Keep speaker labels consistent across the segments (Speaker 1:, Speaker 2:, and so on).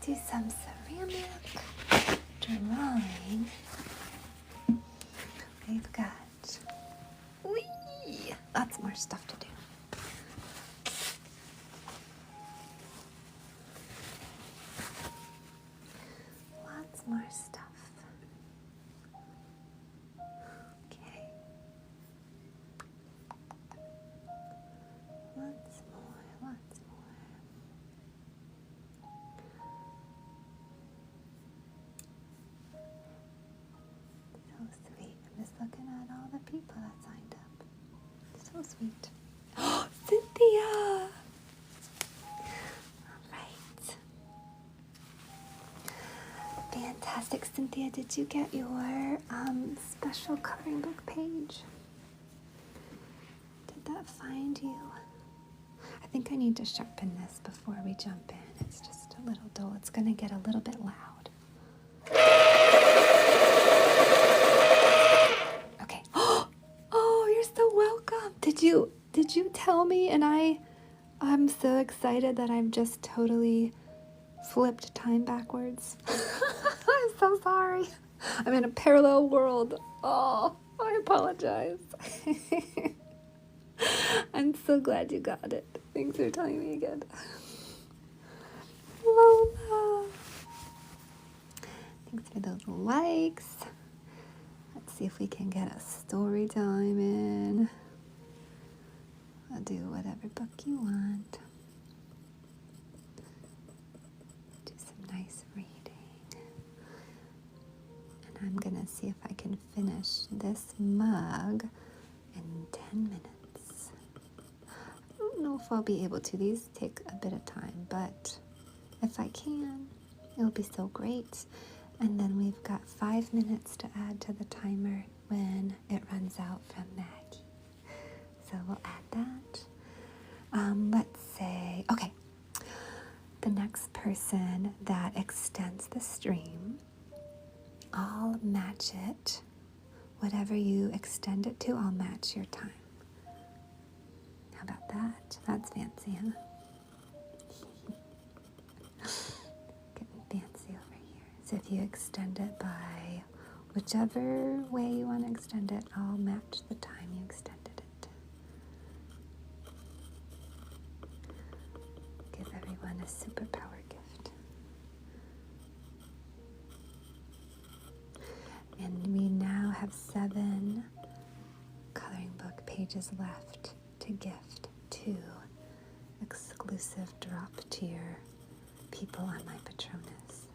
Speaker 1: do some ceramic drawing. We've got lots more stuff to do. Lots more stuff. Okay. Lots more. So sweet. I'm just looking at all the people that signed up. So sweet. Oh, Cynthia! All right. Fantastic. Cynthia, did you get your special coloring book page? Did that find you? I think I need to sharpen this before we jump in. It's just a little dull. It's going to get a little bit loud. Okay. Oh, you're so welcome. Did you tell me? And I'm so excited that I've just totally flipped time backwards. I'm so sorry. I'm in a parallel world. Oh, I apologize. I'm so glad you got it. Thanks for telling me again. Lola. Thanks for those likes. Let's see if we can get a story time in. I'll do whatever book you want. Do some nice reading. And I'm going to see if I can finish this mug in 10 minutes. I don't know if I'll be able to. These take a bit of time, but if I can, it'll be so great. And then we've got 5 minutes to add to the timer when it runs out from Maggie. So we'll add that. Let's say, okay, the next person that extends the stream, I'll match it. Whatever you extend it to, I'll match your time. How about that? That's fancy, huh? Getting fancy over here. So if you extend it by whichever way you want to extend it, I'll match the time you extended it. Give everyone a superpower gift. And we now have 7 coloring book pages left to gift to exclusive drop tier people on my Patronus.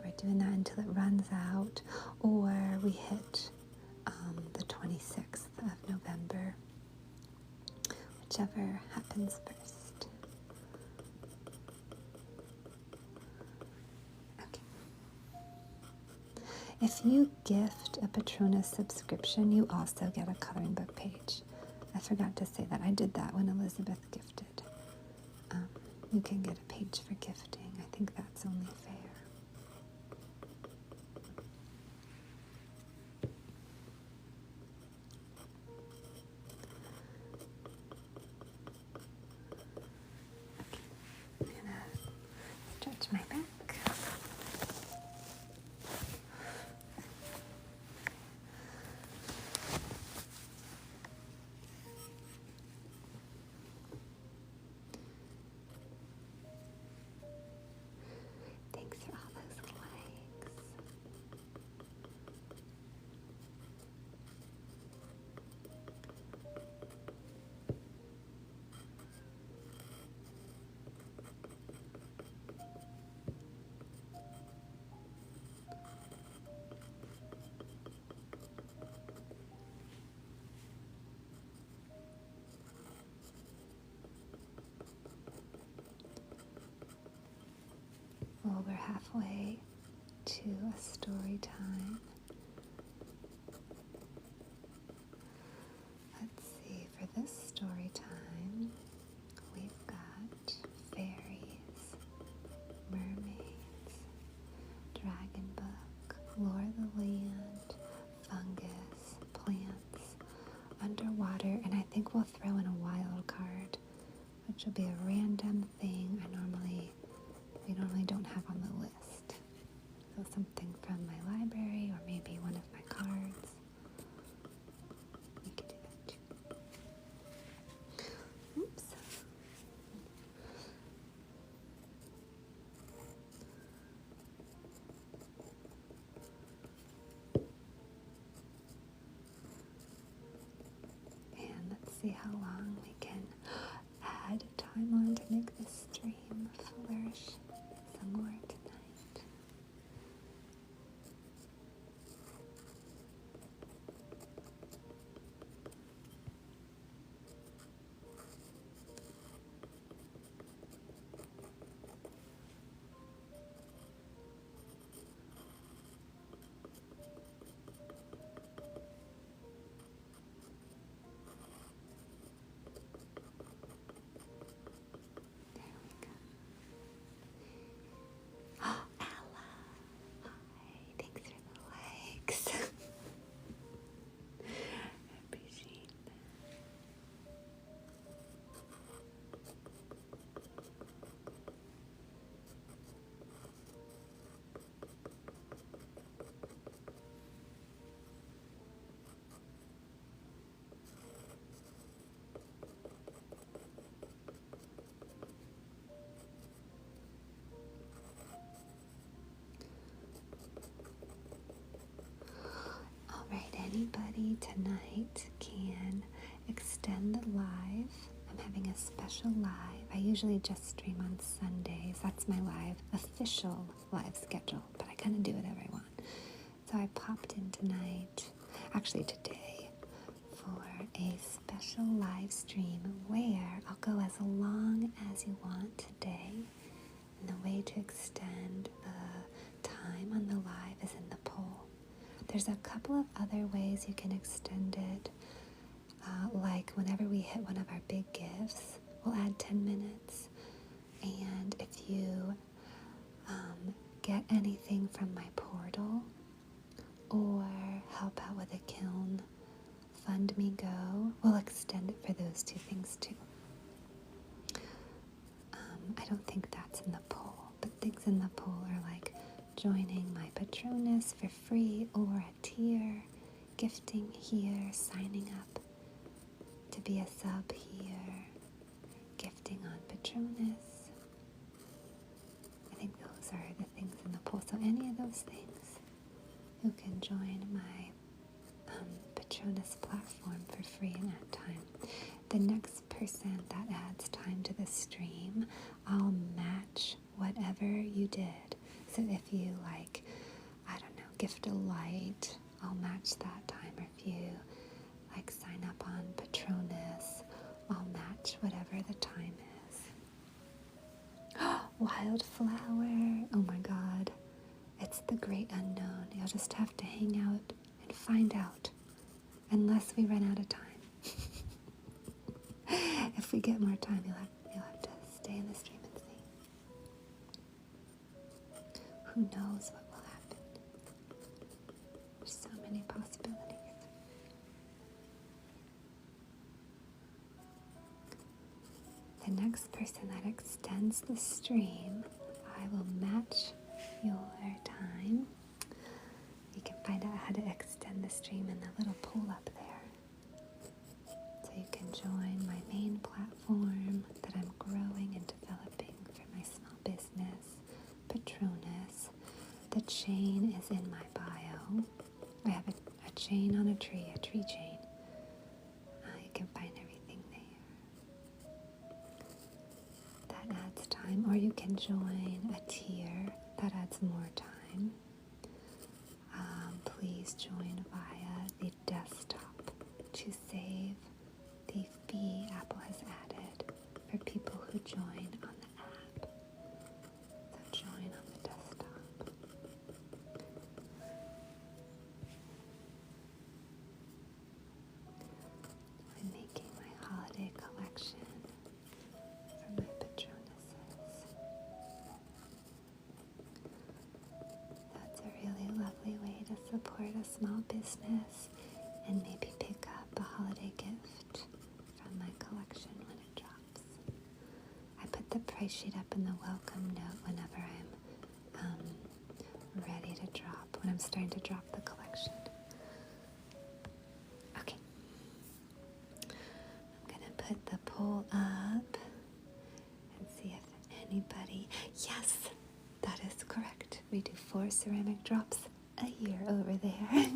Speaker 1: We're doing that until it runs out, or we hit the 26th of November, whichever happens first. Okay. If you gift a Patronus subscription, you also get a coloring book page. I forgot to say that. I did that when Elizabeth gifted. You can get a page for gifting. I think that's only fair. Okay. I'm gonna stretch my back. Thanks for all those likes. Well, we're halfway to a story time. Let's see, for this story time, we've got fairies, mermaids, dragon book, lore of the land, fungus, plants, underwater, and I think we'll throw in a wild card, which will be a random thing I normally normally don't have on the list. So something from my library or maybe one of my cards. You could do that too. Oops. And let's see how long we can add time on to make this stream flourish some more tonight. There we go. Oh, Ella! Hi, thanks for the likes. I appreciate that. Alright, anybody tonight can extend the live. I'm having a special live. I usually just stream on Sundays. That's my official live schedule, but I kind of do whatever I want. So I popped in tonight, actually today, for a special live stream where I'll go as long as you want today. And the way to extend the time on the live is in the poll. There's a couple of other ways you can extend it, like whenever we hit one of our big gifts, we'll add 10 minutes. And if you get anything from my portal or help out with a Kiln Fund Me Go, we'll extend it for those two things too. I don't think that's in the poll, but things in the poll are like joining my Patronus for free or a tier, gifting here, signing up to be a sub here, gifting on Patronus. I think those are the things in the poll. So any of those things, you can join my Patronus platform for free in that time. The next person that adds time to the stream, I'll match whatever you did. So if you gift a light, I'll match that time. Or if you sign up on Patronus, I'll match whatever the time is. Wildflower, oh my god. It's the great unknown. You'll just have to hang out and find out. Unless we run out of time. If we get more time, you'll have to stay in the stream and see. Who knows what will happen? There's so many possibilities. The next person that extends the stream, I will match your time. You can find out how to extend the stream in the little pool up there. So you can join my main platform that I'm growing and developing for my small business, Patronus. The chain is in my bio. I have a chain on a tree chain. You can find everything there. That adds time. Or you can join a tier that adds more time. Please join via the desktop to save the fee Apple has added for people who join on the app. So join on the desktop. I'm making my holiday collection for my Patronuses. That's a really lovely way to support a small business and maybe pick up a holiday gift from my collection when it drops. I put the price sheet up in the welcome note whenever I'm ready to drop, when I'm starting to drop the collection. Okay. I'm going to put the poll up and see if anybody... Yes, that is correct. We do 4 ceramic drops a year over there.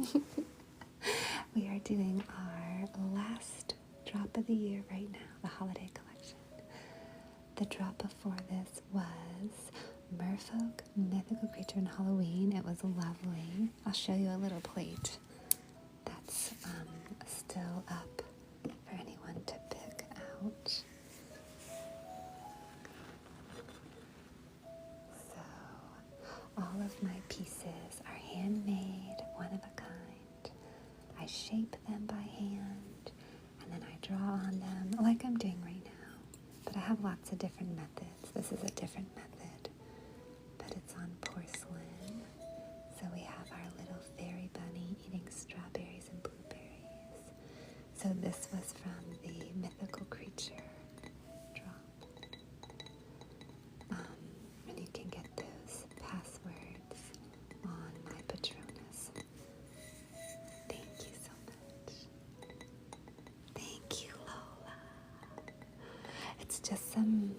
Speaker 1: We are doing our last drop of the year right now, the holiday collection. The drop before this was Merfolk, Mythical Creature in Halloween. It was lovely. I'll show you a little plate that's still up for anyone to pick out. So, all of my pieces are handmade, one of a kind. I shape them by hand, and then I draw on them like I'm doing right now. But I have lots of different methods. This is a different method, but it's on porcelain. So we have our little fairy bunny eating strawberries and blueberries. So this was from the Mythical Creature drop. And you can get those passwords on my Patronus. Thank you so much. Thank you, Lola. It's just some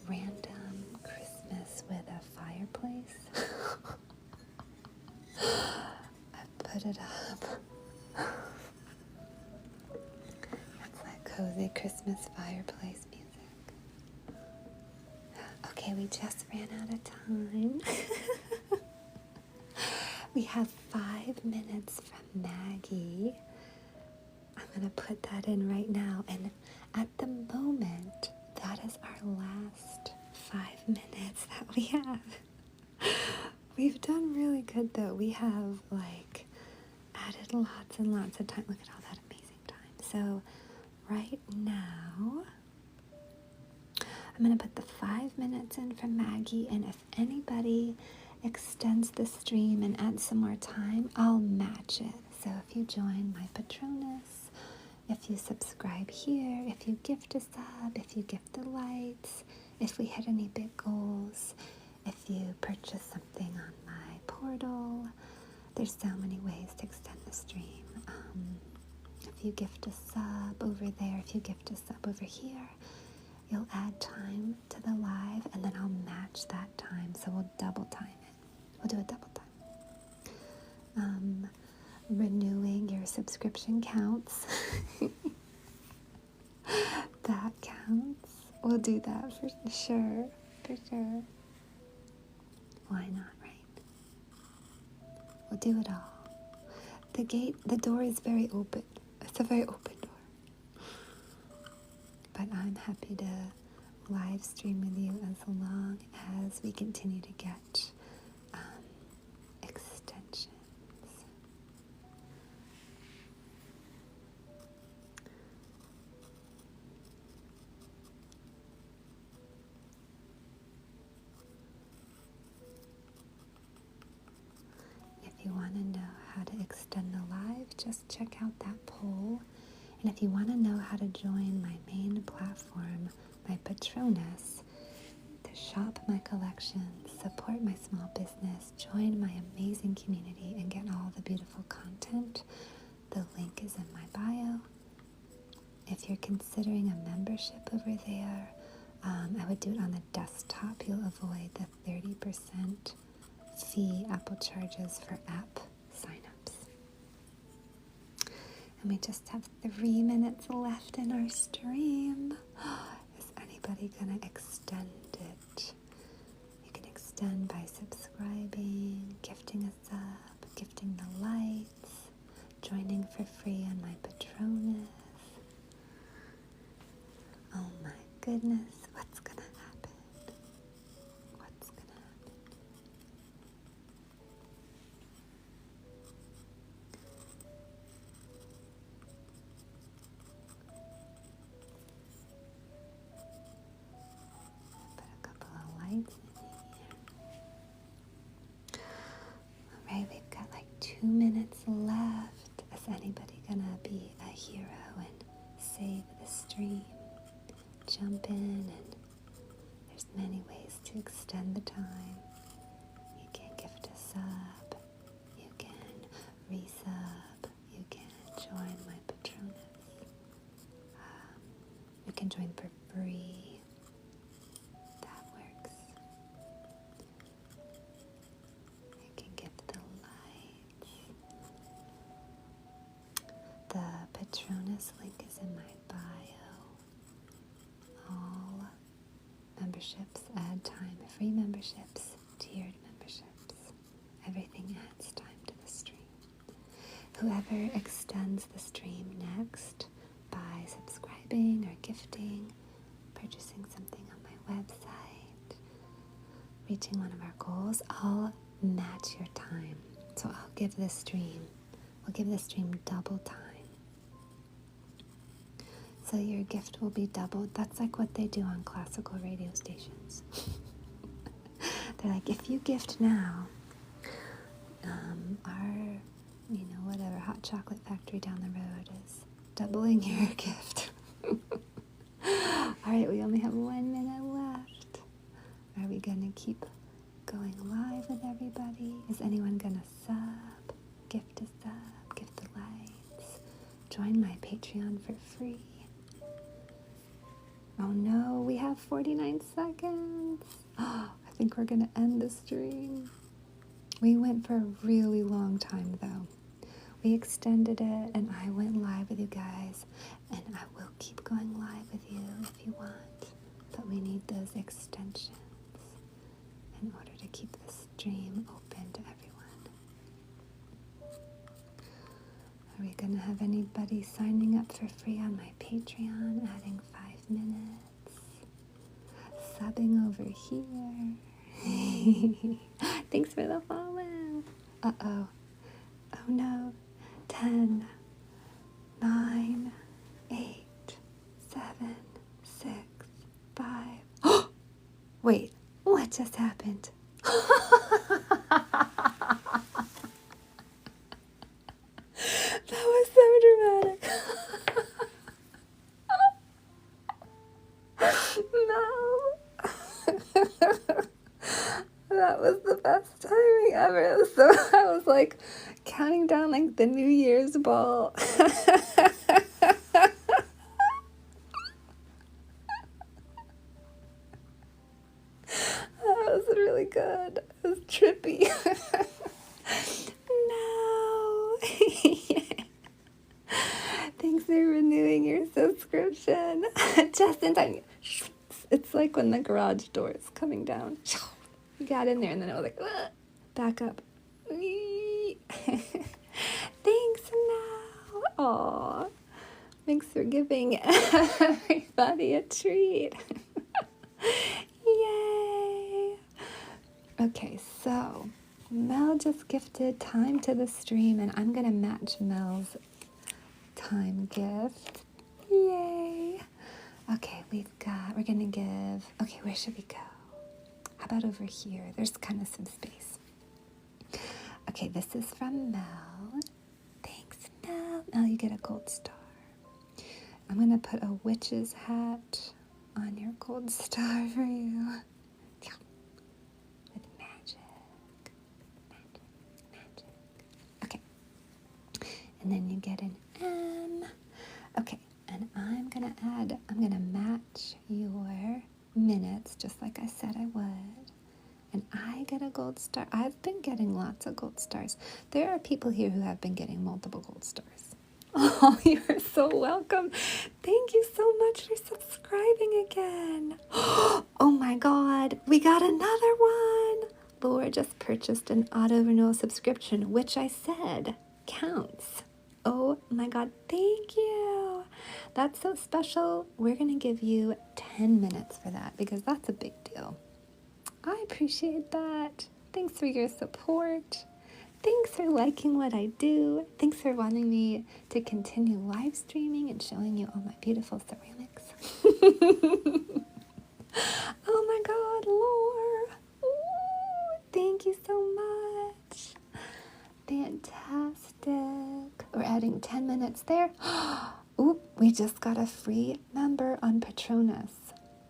Speaker 1: random Christmas with a fireplace. I put it up. It's like cozy Christmas fireplace music. Okay, we just ran out of time. We have 5 minutes from Maggie. I'm going to put that in right now. And at the moment, that is our last 5 minutes that we have. We've done really good, though. We have, added lots and lots of time. Look at all that amazing time. So, right now, I'm going to put the 5 minutes in for Maggie, and if anybody extends the stream and adds some more time, I'll match it. So if you join my Patronus, if you subscribe here, if you gift a sub, if you gift the lights, if we hit any big goals, if you purchase something on my portal, there's so many ways to extend the stream. If you gift a sub over there, if you gift a sub over here, you'll add time to the live, and then I'll match that time, so we'll double time it. We'll do a double time. Renewing your subscription counts. That counts. We'll do that for sure. For sure. Why not, right? We'll do it all. The door is very open. It's a very open door. But I'm happy to live stream with you as long as we continue to get extensions. If you want to know how to extend the live, just check out that poll. And if you want to know how to join my main platform, my Patronus, to shop my collections, support my small business, join my amazing community, and get all the beautiful content, the link is in my bio. If you're considering a membership over there, I would do it on the desktop. You'll avoid the 30% fee Apple charges for app signups. And we just have 3 minutes left in our stream. Is anybody gonna extend it? You can extend by subscribing, gifting a sub, gifting the lights, joining for free on my Patronus. Oh my goodness, what's gonna happen? What's gonna happen? Put a couple of lights in here. Alright, we've got 2 minutes left. Is anybody gonna be a hero and save the stream? Jump in, and can join for free. That works. I can gift the lights. The Patronus link is in my bio. All memberships add time. Free memberships, tiered memberships. Everything adds time to the stream. Whoever extends the stream next by subscribing or gifting, purchasing something on my website, reaching one of our goals, I'll match your time. So we'll give this stream double time. So your gift will be doubled. That's like what they do on classical radio stations. They're like, if you gift now, our, whatever hot chocolate factory down the road is doubling your gift. All right, we only have 1 minute left. Are we going to keep going live with everybody? Is anyone going to sub? Gift a sub, gift the lights. Join my Patreon for free. Oh no, we have 49 seconds. I think we're going to end the stream. We went for a really long time though. We extended it and I went live with you guys, and I will keep going live with you if you want, but we need those extensions in order to keep the stream open to everyone. Are we going to have anybody signing up for free on my Patreon, adding 5 minutes, subbing over here? Thanks for the follow. Uh-oh. Oh no. 10, 9, 8, 7, 6, 5. Wait, what just happened? That was so dramatic. No. That was the best timing ever. So I was like counting down like the New Year's ball. That was really good. It was trippy. No. Thanks for renewing your subscription. Just in time. It's like when the garage door is coming down. You got in there and then I was like, back up. Thanks now. Aw. Thanks for giving everybody a treat. Yay. Okay, so Mel just gifted time to the stream and I'm going to match Mel's time gift. Yay. Okay, we're going to give, okay, where should we go? How about over here? There's kind of some space. Okay, this is from Mel. Thanks, Mel. Mel, you get a gold star. I'm going to put a witch's hat on your gold star for you. With magic. Magic. Okay. And then you get an M. Okay, and I'm going to match your minutes, just like I said I would. And I get a gold star. I've been getting lots of gold stars. There are people here who have been getting multiple gold stars. Oh, you're so welcome. Thank you so much for subscribing again. Oh my God, we got another one. Laura just purchased an auto renewal subscription, which I said counts. Oh my God, thank you. That's so special. We're going to give you 10 minutes for that because that's a big deal. I appreciate that. Thanks for your support. Thanks for liking what I do. Thanks for wanting me to continue live streaming and showing you all my beautiful ceramics. Oh my God, Laura. Ooh, thank you so much. Fantastic. We're adding 10 minutes there. Oop, we just got a free member on Patronus.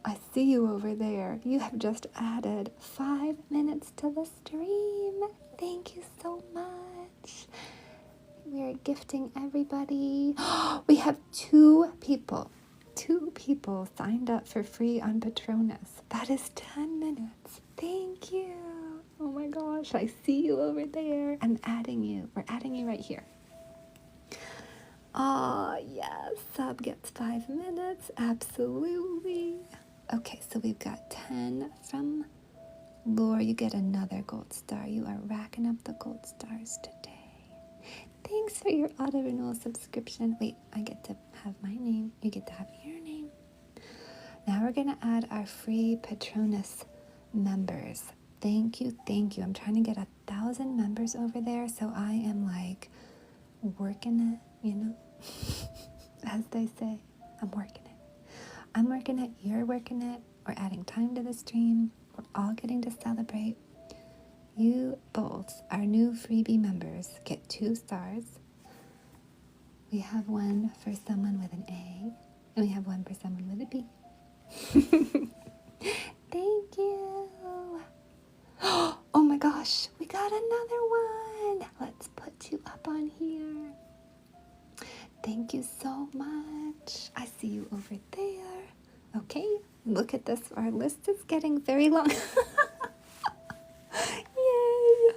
Speaker 1: I see you over there. You have just added 5 minutes to the stream. Thank you so much. We're gifting everybody. We have 2 people. 2 people signed up for free on Patronus. That is 10 minutes. Thank you. Oh my gosh, I see you over there. I'm adding you. We're adding you right here. Oh, yes, sub gets 5 minutes. Absolutely. Okay, so we've got 10 from Laura. You get another gold star. You are racking up the gold stars today. Thanks for your auto renewal subscription. Wait, I get to have my name. You get to have your name. Now we're going to add our free Patronus members. Thank you, thank you. I'm trying to get 1,000 members over there, so I am like working it, you know, as they say. I'm working it. I'm working it, you're working it. We're adding time to the stream. We're all getting to celebrate. You both, our new freebie members, get 2 stars. We have one for someone with an A, and we have one for someone with a B. Thank you. Oh my gosh, we got another one. Let's put you up on here. Thank you so much. I see you over there. Okay, look at this. Our list is getting very long. Yay.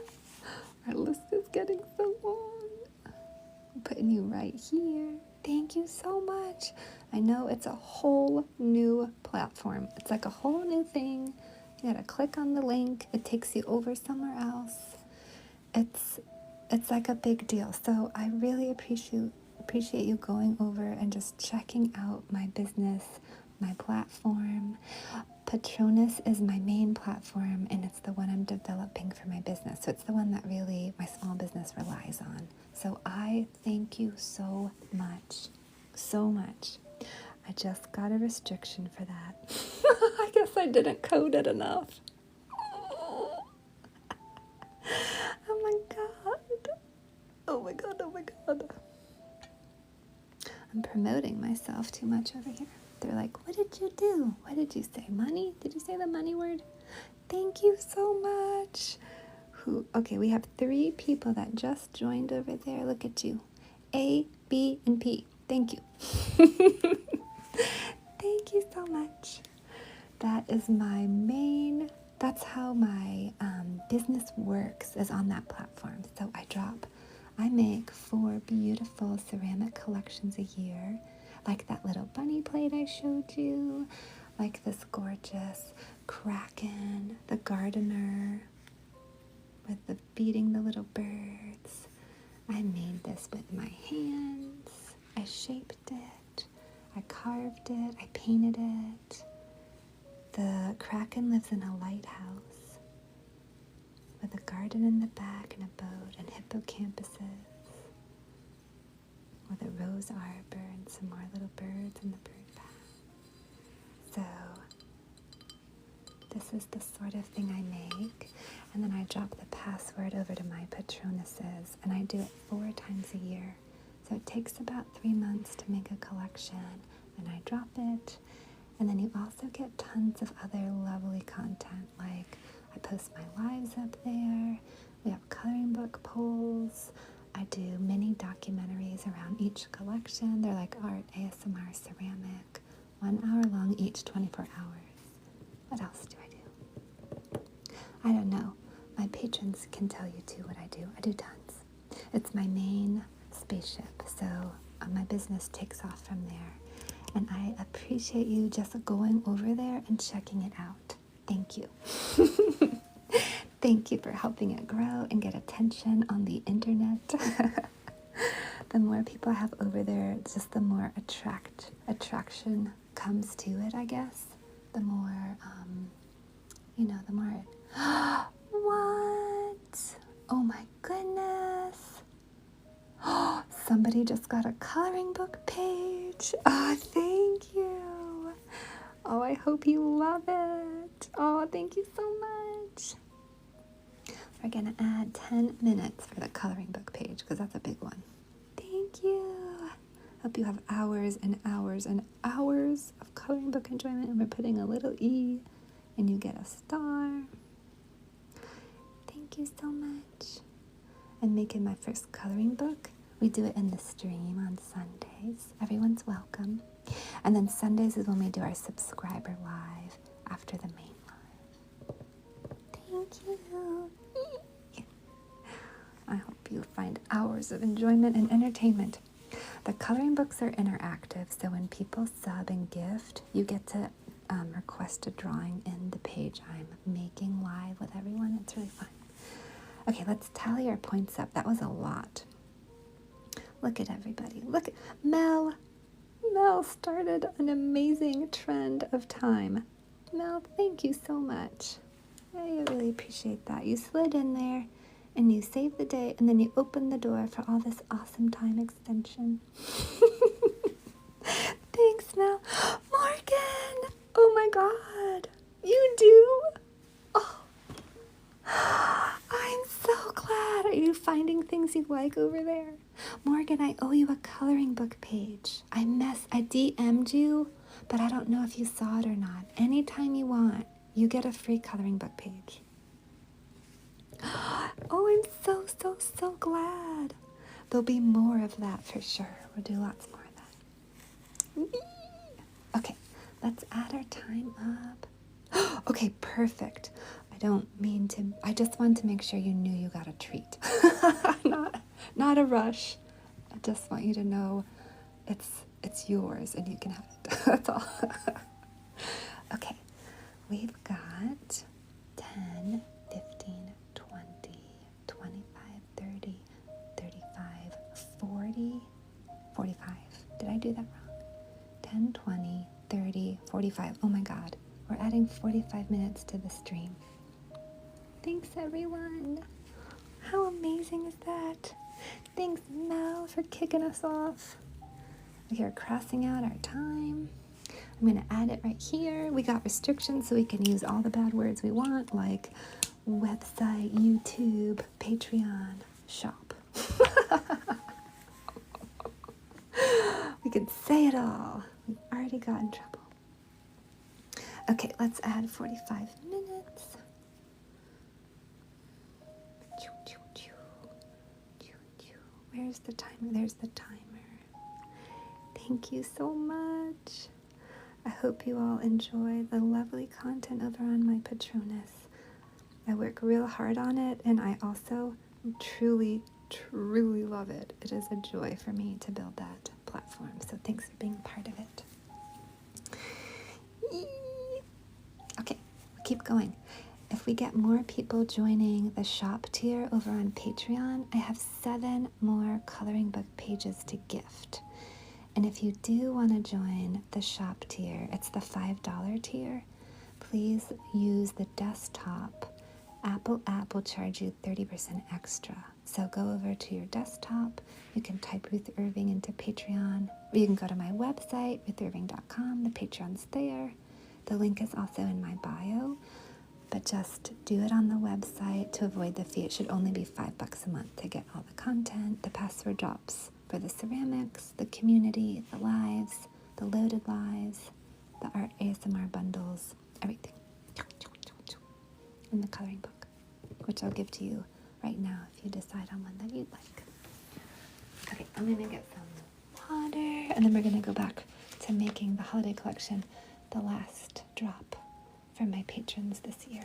Speaker 1: Our list is getting so long. I'm putting you right here. Thank you so much. I know it's a whole new platform. It's like a whole new thing. You gotta click on the link. It takes you over somewhere else. It's like a big deal. So I really appreciate you going over and just checking out my business, my platform. Patronus is my main platform, and it's the one I'm developing for my business. So it's the one that really my small business relies on. So I thank you so much, so much. I just got a restriction for that. I guess I didn't code it enough. Oh my god. Oh my god, oh my god. I'm promoting myself too much over here. They're like, what did you do? What did you say? Money? Did you say the money word? Thank you so much. Okay, we have 3 people that just joined over there. Look at you. A, B, and P. Thank you. Thank you so much. That is that's how my business works, is on that platform. So I make 4 beautiful ceramic collections a year, like that little bunny plate I showed you, like this gorgeous kraken, the gardener with the beating the little birds. I made this with my hands. I shaped it. I carved it. I painted it. The kraken lives in a lighthouse with a garden in the back and a boat and hippocampuses with a rose arbor and some more little birds in the bird bath. So this is the sort of thing I make, and then I drop the password over to my Patronuses, and I do it 4 times a year. So it takes about 3 months to make a collection, and I drop it, and then you also get tons of other lovely content, like I post my lives up there, we have coloring book polls, I do mini documentaries around each collection. They're like art, ASMR, ceramic, 1 hour long each, 24 hours. What else do I do? I don't know. My patrons can tell you too what I do. I do tons. It's my main spaceship, so my business takes off from there. And I appreciate you just going over there and checking it out. Thank you. Thank you for helping it grow and get attention on the internet. The more people I have over there, just the more attraction comes to it, I guess. The more, the more what? Oh my goodness. Somebody just got a coloring book page. Oh, thank you. Oh, I hope you love it. Oh, thank you so much. We're going to add 10 minutes for the coloring book page because that's a big one. Thank you. Hope you have hours and hours and hours of coloring book enjoyment, and we're putting a little E and you get a star. Thank you so much. I'm making my first coloring book. We do it in the stream on Sundays. Everyone's welcome. And then Sundays is when we do our subscriber live after the main live. Thank you. I hope you find hours of enjoyment and entertainment. The coloring books are interactive, so when people sub and gift, you get to request a drawing in the page I'm making live with everyone. It's really fun. Okay, let's tally our points up. That was a lot. Look at everybody. Look at Mel. Mel started an amazing trend of time. Mel, thank you so much. I really appreciate that. You slid in there and you saved the day, and then you opened the door for all this awesome time extension. Thanks, Mel. Morgan! Oh my God. You do? Oh. I'm so glad. Are you finding things you like over there? Morgan, I owe you a coloring book page. I DM'd you, but I don't know if you saw it or not. Anytime you want, you get a free coloring book page. Oh, I'm so glad. There'll be more of that for sure. We'll do lots more of that. Okay, let's add our time up. Okay, perfect. I just wanted to make sure you knew you got a treat. Not a rush. I just want you to know it's yours and you can have it. That's all. Okay, we've got 10, 15, 20, 25, 30, 35, 40, 45. Did I do that wrong? 10, 20, 30, 45. Oh my God, we're adding 45 minutes to the stream. Thanks, everyone. How amazing is that? Thanks, Mel, for kicking us off. We are crossing out our time. I'm going to add it right here. We got restrictions so we can use all the bad words we want, like website, YouTube, Patreon, shop. We can say it all. We've already got in trouble. Okay, let's add 45 minutes. Where's the timer? There's the timer. Thank you so much. I hope you all enjoy the lovely content over on my Patronus. I work real hard on it, and I also truly love it. It is a joy for me to build that platform, so thanks for being part of it. Okay, we'll keep going. If we get more people joining the shop tier over on Patreon, I have 7 more coloring book pages to gift. And if you do want to join the shop tier, it's the $5 tier, please use the desktop. Apple app will charge you 30% extra. So go over to your desktop, you can type Ruth Irving into Patreon, or you can go to my website, ruthirving.com, the Patreon's there. The link is also in my bio. But just do it on the website to avoid the fee. It should only be $5 a month to get all the content, the password drops for the ceramics, the community, the lives, the loaded lives, the art ASMR bundles, everything. And the coloring book, which I'll give to you right now if you decide on one that you'd like. Okay, I'm going to get some water, and then we're going to go back to making the holiday collection, the last drop for my patrons this year.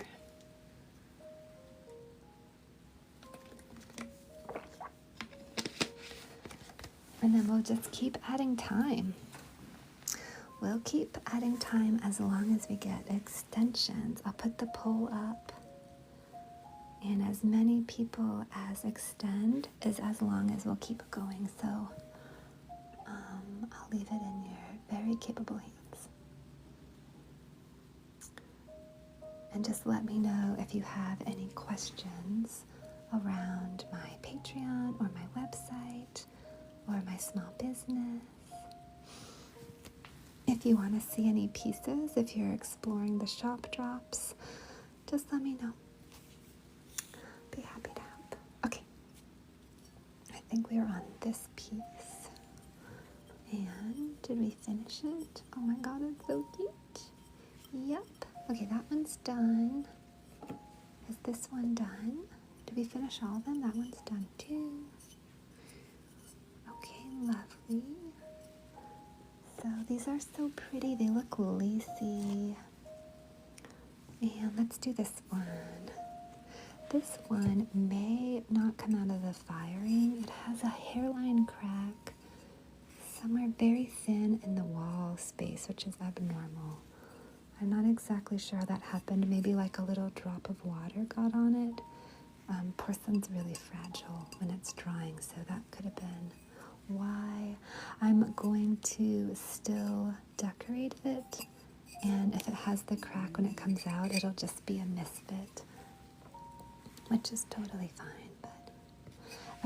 Speaker 1: And then we'll just keep adding time. We'll keep adding time as long as we get extensions. I'll put the poll up. And as many people as extend is as long as we'll keep going. So I'll leave it in your very capable hands. And just let me know if you have any questions around my Patreon or my website or my small business. If you want to see any pieces, if you're exploring the shop drops, just let me know. Be happy to help. Okay. I think we are on this piece. And did we finish it? Oh my God, it's so cute. Yep. Okay, that one's done. Is this one done? Did we finish all of them? That one's done too. Okay, lovely. So these these are so pretty. They look lacy. And let's do this one. This one may not come out of the firing. It has a hairline crack somewhere very thin in the wall space, which is abnormal. I'm not exactly sure how that happened. Maybe like a little drop of water got on it. Porcelain's really fragile when it's drying, so that could have been why. I'm going to still decorate it, and if it has the crack when it comes out, it'll just be a misfit, which is totally fine. But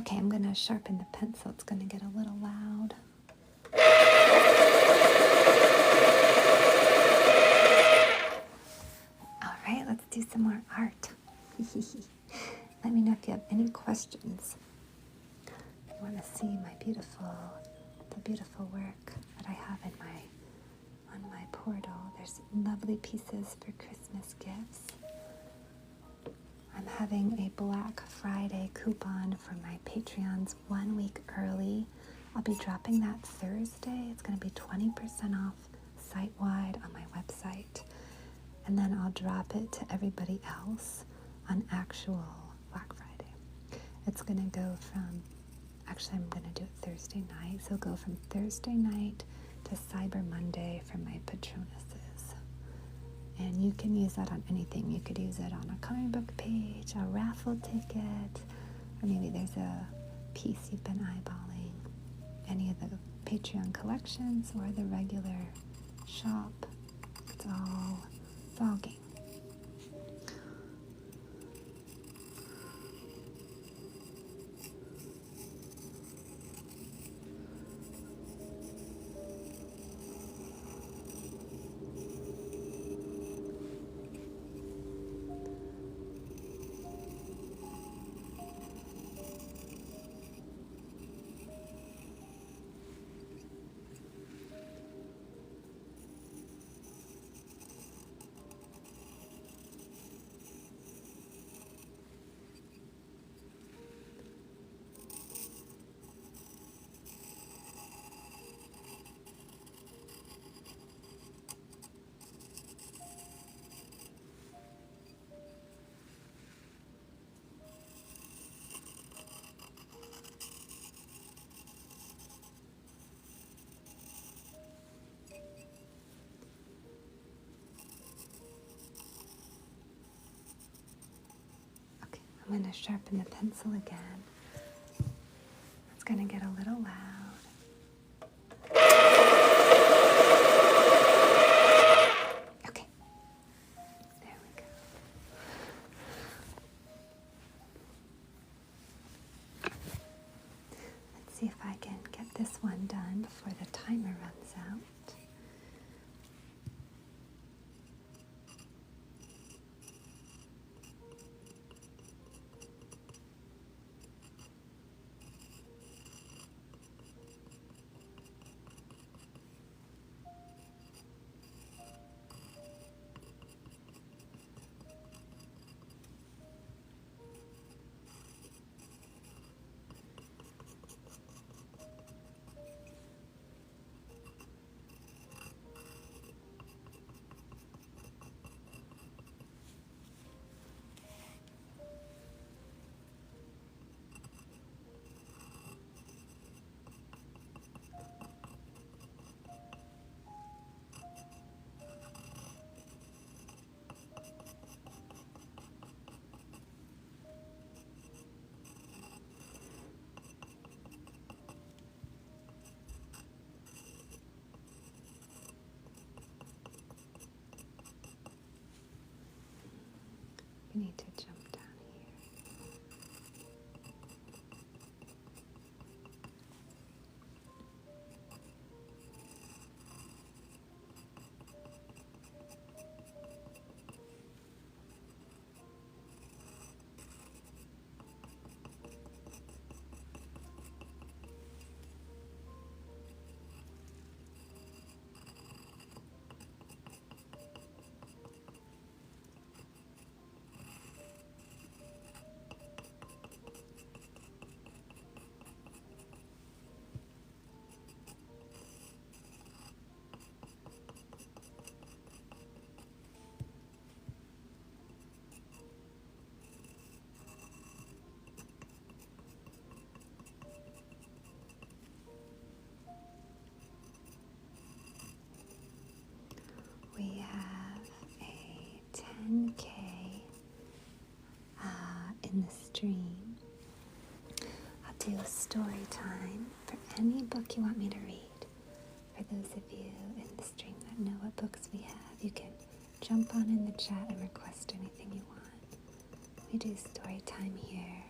Speaker 1: okay, I'm going to sharpen the pencil. It's going to get a little loud. All right, let's do some more art. Let me know if you have any questions. You want to see the beautiful work that I have on my portal. There's lovely pieces for Christmas gifts. I'm having a Black Friday coupon for my Patreons 1 week early. I'll be dropping that Thursday. It's going to be 20% off site-wide on my website. And then I'll drop it to everybody else on actual Black Friday. It's going to go from, actually I'm going to do it Thursday night. So it'll go from Thursday night to Cyber Monday for my Patronuses. And you can use that on anything. You could use it on a comic book page, a raffle ticket, or maybe there's a piece you've been eyeballing. Any of the Patreon collections or the regular shop. It's all game. I'm going to sharpen the pencil again. It's going to get a little loud. Okay. There we go. Let's see if I can get this one done before the timer runs out. We need to jump down here. stream, I'll do a story time for any book you want me to read. For those of you in the stream that know what books we have, you can jump on in the chat and request anything you want. We do story time here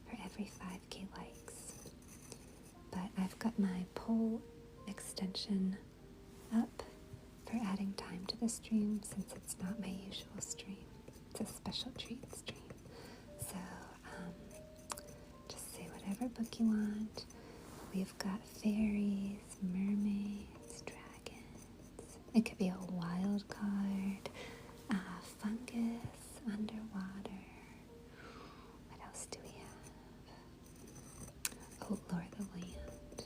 Speaker 1: for every 5K likes. But I've got my poll extension up for adding time to the stream since it's not my usual stream. It's a special treat stream. So just say whatever book you want. We've got fairies, mermaids, dragons. It could be a wild card, fungus, underwater. What else do we have? Oh, Lord of the Land.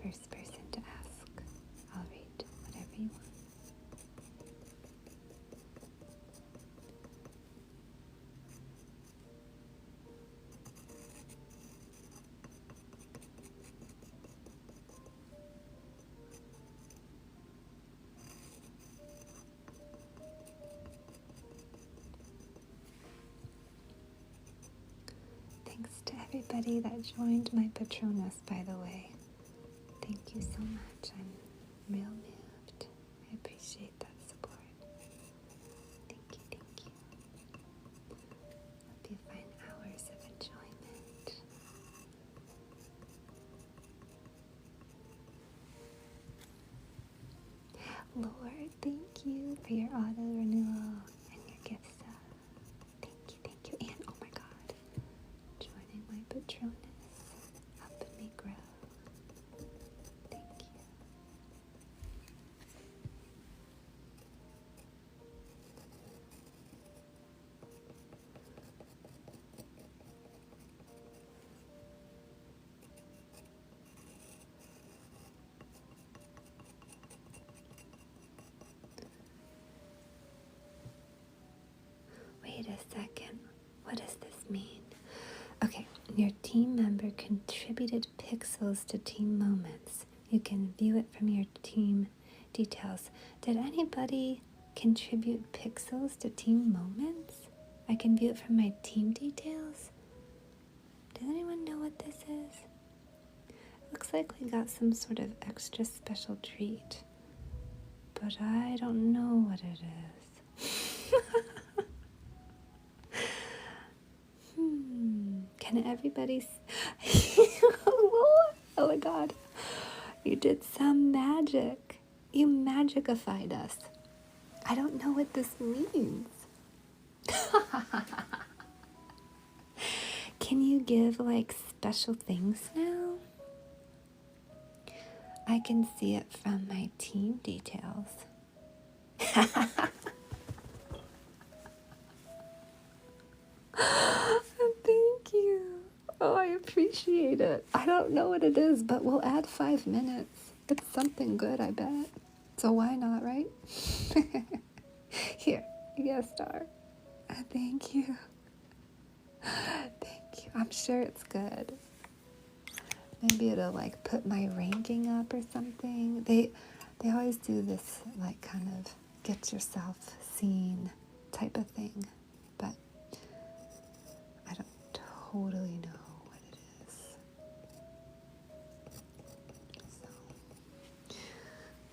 Speaker 1: First person to ask. I'll read whatever you want. Thanks to everybody that joined my Patronus, by the way. Thank you so much. I'm real moved. I appreciate that support. Thank you, thank you. Hope you find hours of enjoyment. Lord, thank you for your auto renewal and your gift sub. Thank you. And oh my God, joining my Patronus, helping me grow. Thank you. Wait a second. What does this mean? Okay, your team member contributed pixels to team moments. You can view it from your team details. Did anybody contribute pixels to team moments? I can view it from my team details. Does anyone know what this is? Looks like we got some sort of extra special treat, but I don't know what it is. Can everybody oh my God. You did some magic. You magicified us. I don't know what this means. Can you give like special things now? I can see it from my team details. Thank you. Oh, I appreciate it. I don't know what it is, but we'll add 5 minutes. It's something good, I bet. So why not, right? Here, you get a star. Thank you. Thank you. I'm sure it's good. Maybe it'll like put my ranking up or something. They always do this like kind of get yourself seen type of thing, but I don't totally know what it is. So,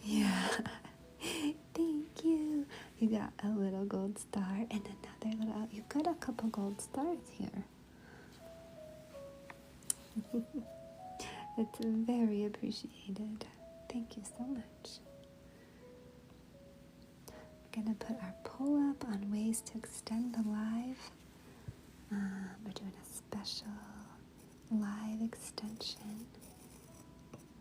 Speaker 1: yeah. Thank you. You got a little gold star and another little, you've got a couple gold stars here. It's very appreciated. Thank you so much. We're going to put our poll up on ways to extend the live. We're doing a special live extension.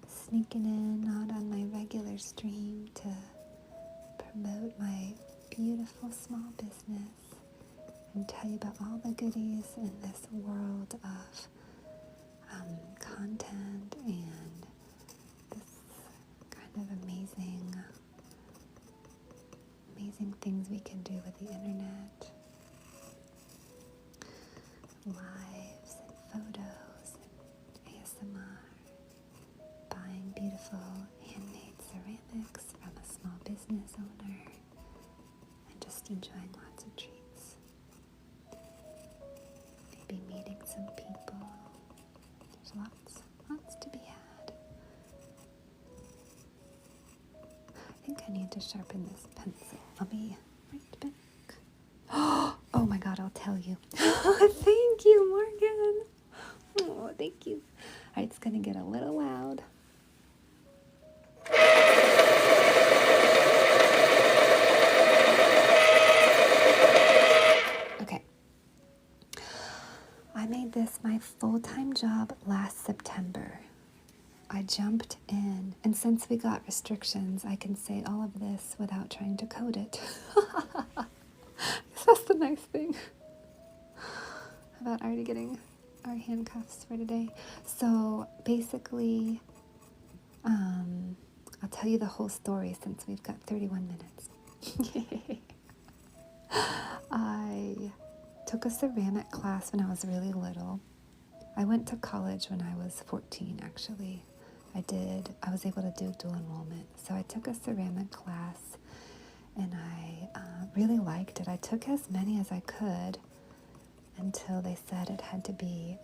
Speaker 1: Sneaking in, not on my regular stream, to promote my beautiful small business and tell you about all the goodies in this world of content and this kind of amazing things we can do with the internet. Lives and photos and ASMR. Buying beautiful handmade ceramics from a small business owner. And just enjoying lots of treats. and people. There's lots to be had. I think I need to sharpen this pencil. I'll be right back. Oh my God, I'll tell you. Thank you, Morgan. Oh, thank you. All right, it's going to get a little loud. Okay. I made this my full-time job last September. I jumped in, and since we got restrictions, I can say all of this without trying to code it. That's the nice thing about already getting our handcuffs for today. So basically, I'll tell you the whole story since we've got 31 minutes. I took a ceramic class when I was really little. I went to college when I was 14, actually. I was able to do dual enrollment. So I took a ceramic class, and I really liked it. I took as many as I could until they said it had to be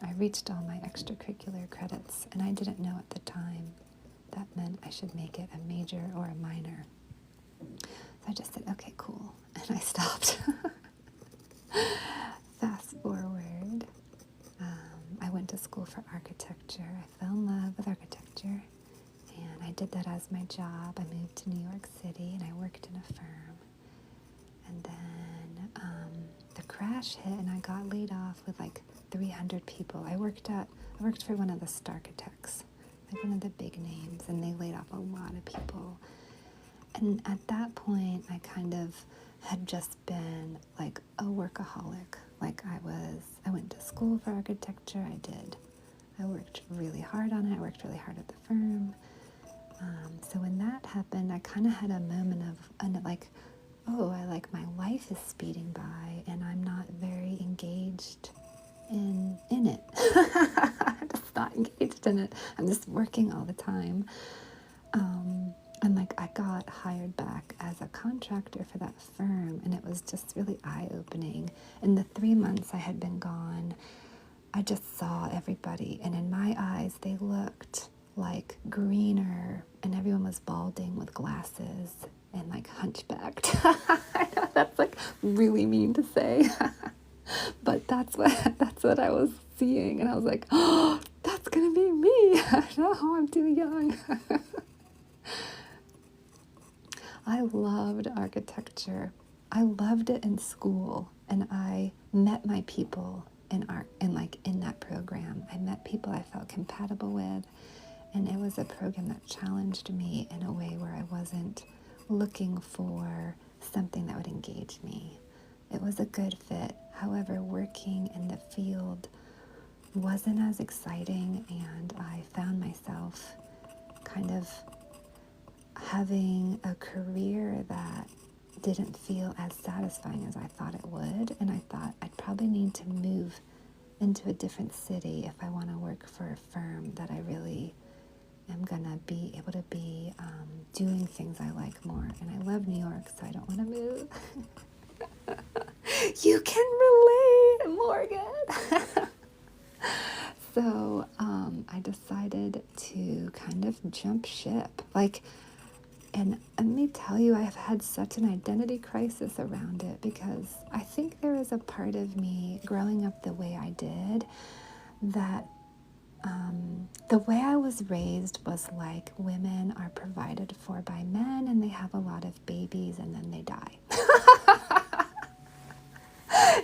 Speaker 1: I reached all my extracurricular credits, and I didn't know at the time that meant I should make it a major or a minor. So I just said, okay, cool, and I stopped. Fast forward, I went to school for architecture. I fell in love with architecture, and I did that as my job. I moved to New York City, and I worked in a firm. And then the crash hit, and I got laid off with like 300 people. I worked for one of the Starchitects, like one of the big names, and they laid off a lot of people. And at that point, I kind of had just been like a workaholic. Like I went to school for architecture. I worked really hard on it. I worked really hard at the firm. So when that happened, I kind of had a moment of like, oh, my life is speeding by, and I'm not very engaged in it. I'm just not engaged in it. I'm just working all the time. And like I got hired back as a contractor for that firm, and it was just really eye-opening. In the 3 months I had been gone, I just saw everybody, and in my eyes they looked like greener, and everyone was balding with glasses and like hunchbacked. I know that's like really mean to say, but that's what I was seeing, and I was like, oh, that's gonna be me. No, I'm too young. I loved architecture. I loved it in school, and I met my people in art, in that program. I met people I felt compatible with, and it was a program that challenged me in a way where I wasn't looking for something that would engage me. It was a good fit. However, working in the field wasn't as exciting, and I found myself kind of having a career that didn't feel as satisfying as I thought it would, and I thought I'd probably need to move into a different city if I want to work for a firm that I really am gonna be able to be doing things I like more. And I love New York, so I don't want to move. You can relate, Morgan. So I decided to kind of jump ship. And let me tell you, I have had such an identity crisis around it, because I think there is a part of me growing up the way I did that the way I was raised was like women are provided for by men, and they have a lot of babies, and then they die.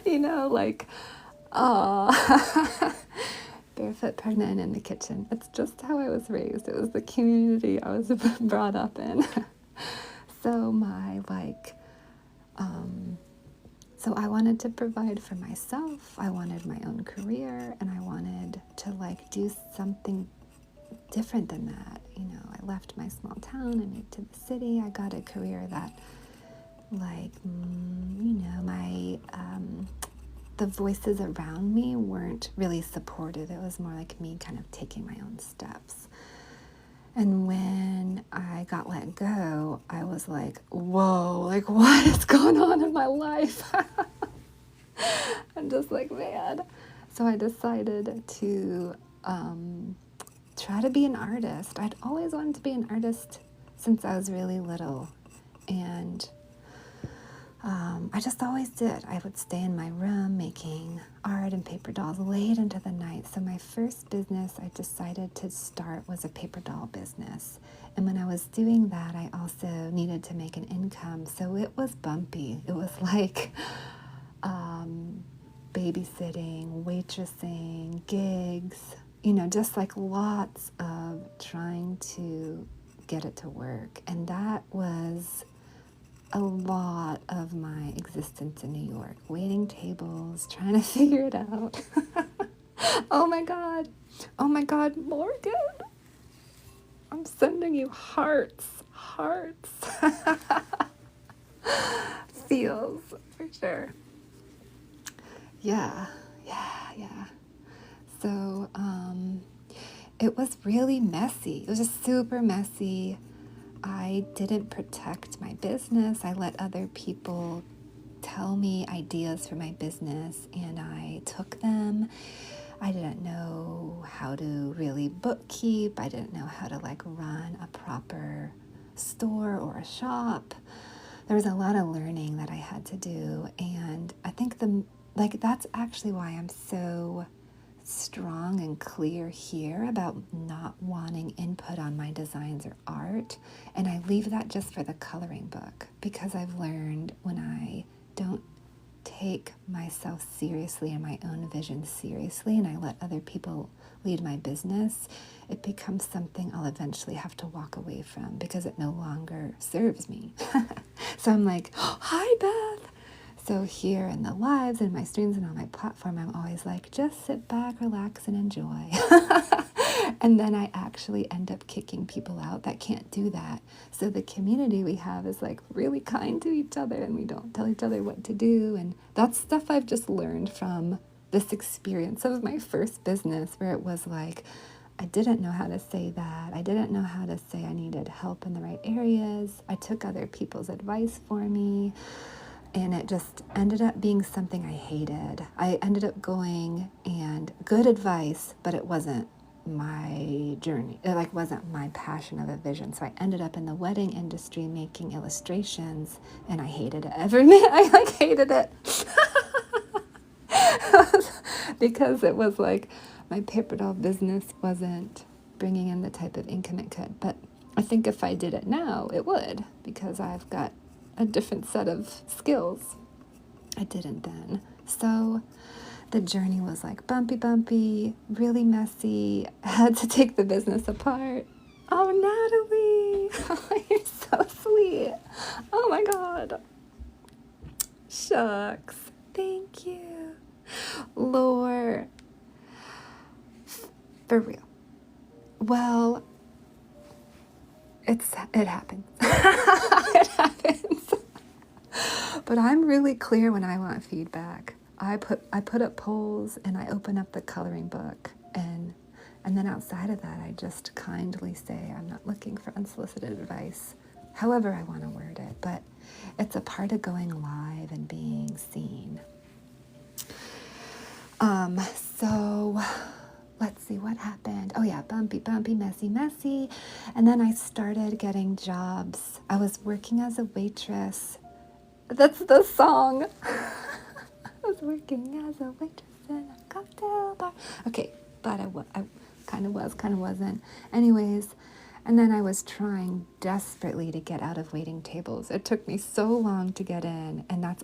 Speaker 1: You know, like, barefoot pregnant in the kitchen. It's just how I was raised. It was the community I was brought up in. So so I wanted to provide for myself. I wanted my own career, and I wanted to do something different than that. You know, I left my small town, I moved to the city. I got a career that the voices around me weren't really supportive. It was more like me kind of taking my own steps. And when I got let go, I was like, whoa, what is going on in my life? I'm just like, man, So I decided to try to be an artist. I'd always wanted to be an artist since I was really little. And I just always did. I would stay in my room making art and paper dolls late into the night. So my first business I decided to start was a paper doll business. And when I was doing that, I also needed to make an income. So it was bumpy. It was like babysitting, waitressing, gigs, just like lots of trying to get it to work. And that was a lot of my existence in New York, waiting tables, trying to figure it out. Oh my God, Morgan, I'm sending you hearts. Feels, for sure. Yeah. So, it was really messy. It was just super messy. I didn't protect my business. I let other people tell me ideas for my business and I took them. I didn't know how to really bookkeep. I didn't know how to run a proper store or a shop. There was a lot of learning that I had to do, and I think that's actually why I'm so strong and clear here about not wanting input on my designs or art, and I leave that just for the coloring book, because I've learned when I don't take myself seriously and my own vision seriously and I let other people lead my business, it becomes something I'll eventually have to walk away from because it no longer serves me. So I'm like, oh, hi Beth. So here in the lives and my streams and on my platform, I'm always like, just sit back, relax, and enjoy. And then I actually end up kicking people out that can't do that. So the community we have is really kind to each other and we don't tell each other what to do. And that's stuff I've just learned from this experience of my first business, where it was I didn't know how to say that. I didn't know how to say I needed help in the right areas. I took other people's advice for me. And it just ended up being something I hated. I ended up going and good advice, but it wasn't my journey. It wasn't my passion of a vision. So I ended up in the wedding industry making illustrations, and I hated it. Every minute I hated it. Because it was my paper doll business wasn't bringing in the type of income it could. But I think if I did it now, it would, because I've got a different set of skills. I didn't then. So the journey was bumpy, really messy. I had to take the business apart. Oh, Natalie, you're so sweet. Oh my God. Shucks. Thank you. Lord. For real. Well, it happens. It happens. But I'm really clear when I want feedback. I put up polls and I open up the coloring book, and then outside of that I just kindly say I'm not looking for unsolicited advice. However I want to word it, but it's a part of going live and being seen. So let's see what happened. Oh yeah, bumpy, messy. And then I started getting jobs. I was working as a waitress. That's the song. I was working as a waitress in a cocktail bar. Okay, but I kind of was, kind of wasn't. Anyways, and then I was trying desperately to get out of waiting tables. It took me so long to get in, and that's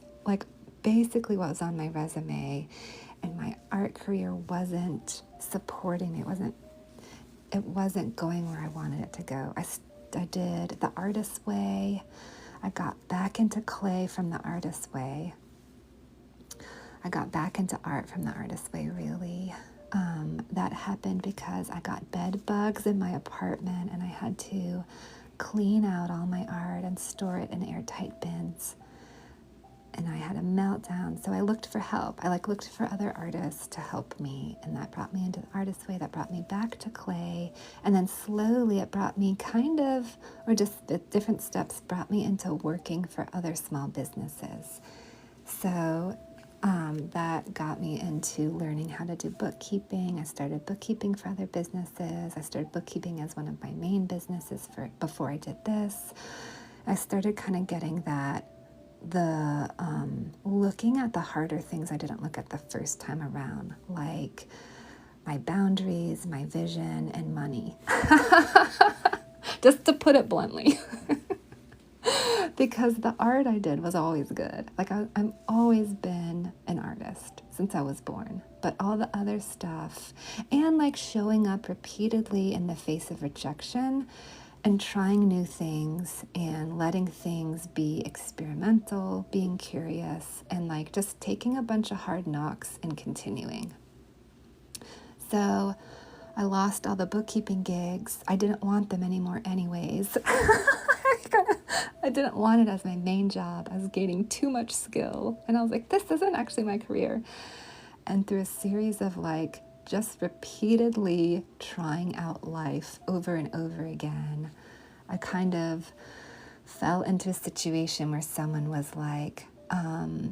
Speaker 1: basically what was on my resume. And my art career wasn't supporting me. It wasn't going where I wanted it to go. I did the artist's way. I got back into clay from the artist's way. I got back into art from the artist's way, really. That happened because I got bed bugs in my apartment and I had to clean out all my art and store it in airtight bins. And I had a meltdown, so I looked for help. I looked for other artists to help me, and that brought me into the artist's way. That brought me back to clay, and then slowly it brought me just the different steps brought me into working for other small businesses. So that got me into learning how to do bookkeeping. I started bookkeeping for other businesses. I started bookkeeping as one of my main businesses before I did this. I started kind of getting looking at the harder things I didn't look at the first time around, like my boundaries, my vision, and money. Just to put it bluntly. Because the art I did was always good. Like I've always been an artist since I was born. But all the other stuff, and like showing up repeatedly in the face of rejection and trying new things and letting things be experimental, being curious, and like just taking a bunch of hard knocks and continuing. So I lost all the bookkeeping gigs. I didn't want them anymore anyways. I didn't want it as my main job. I was gaining too much skill. And I was like, this isn't actually my career. And through a series of like just repeatedly trying out life over and over again, I kind of fell into a situation where someone was like,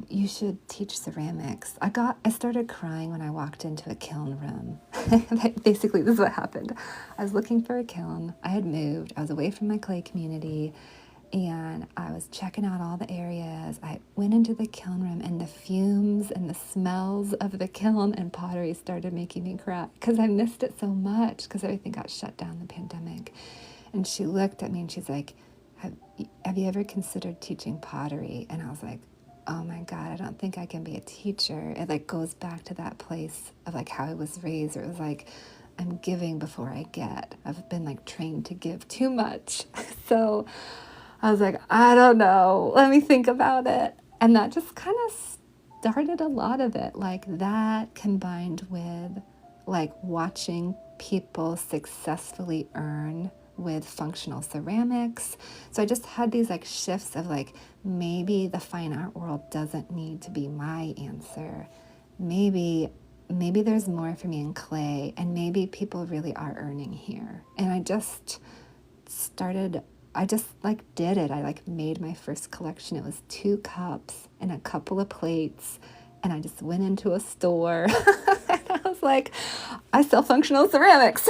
Speaker 1: you should teach ceramics. I started crying when I walked into a kiln room. Basically, this is what happened. I was looking for a kiln. I had moved. I was away from my clay community, and I was checking out all the areas. I went into the kiln room, and the fumes and the smells of the kiln and pottery started making me cry because I missed it so much because everything got shut down in the pandemic. And she looked at me and she's like, have you ever considered teaching pottery? And I was like, oh my God, I don't think I can be a teacher. It like goes back to that place of like how I was raised, where it was like, I'm giving before I get. I've been like trained to give too much. So I was like, I don't know. Let me think about it. And that just kind of started a lot of it. Like that combined with like watching people successfully earn with functional ceramics. So I just had these like shifts of like, maybe the fine art world doesn't need to be my answer. Maybe there's more for me in clay, and maybe people really are earning here. And I just like did it. I like made my first collection. It was 2 cups and a couple of plates. And I just went into a store. And I was like, I sell functional ceramics.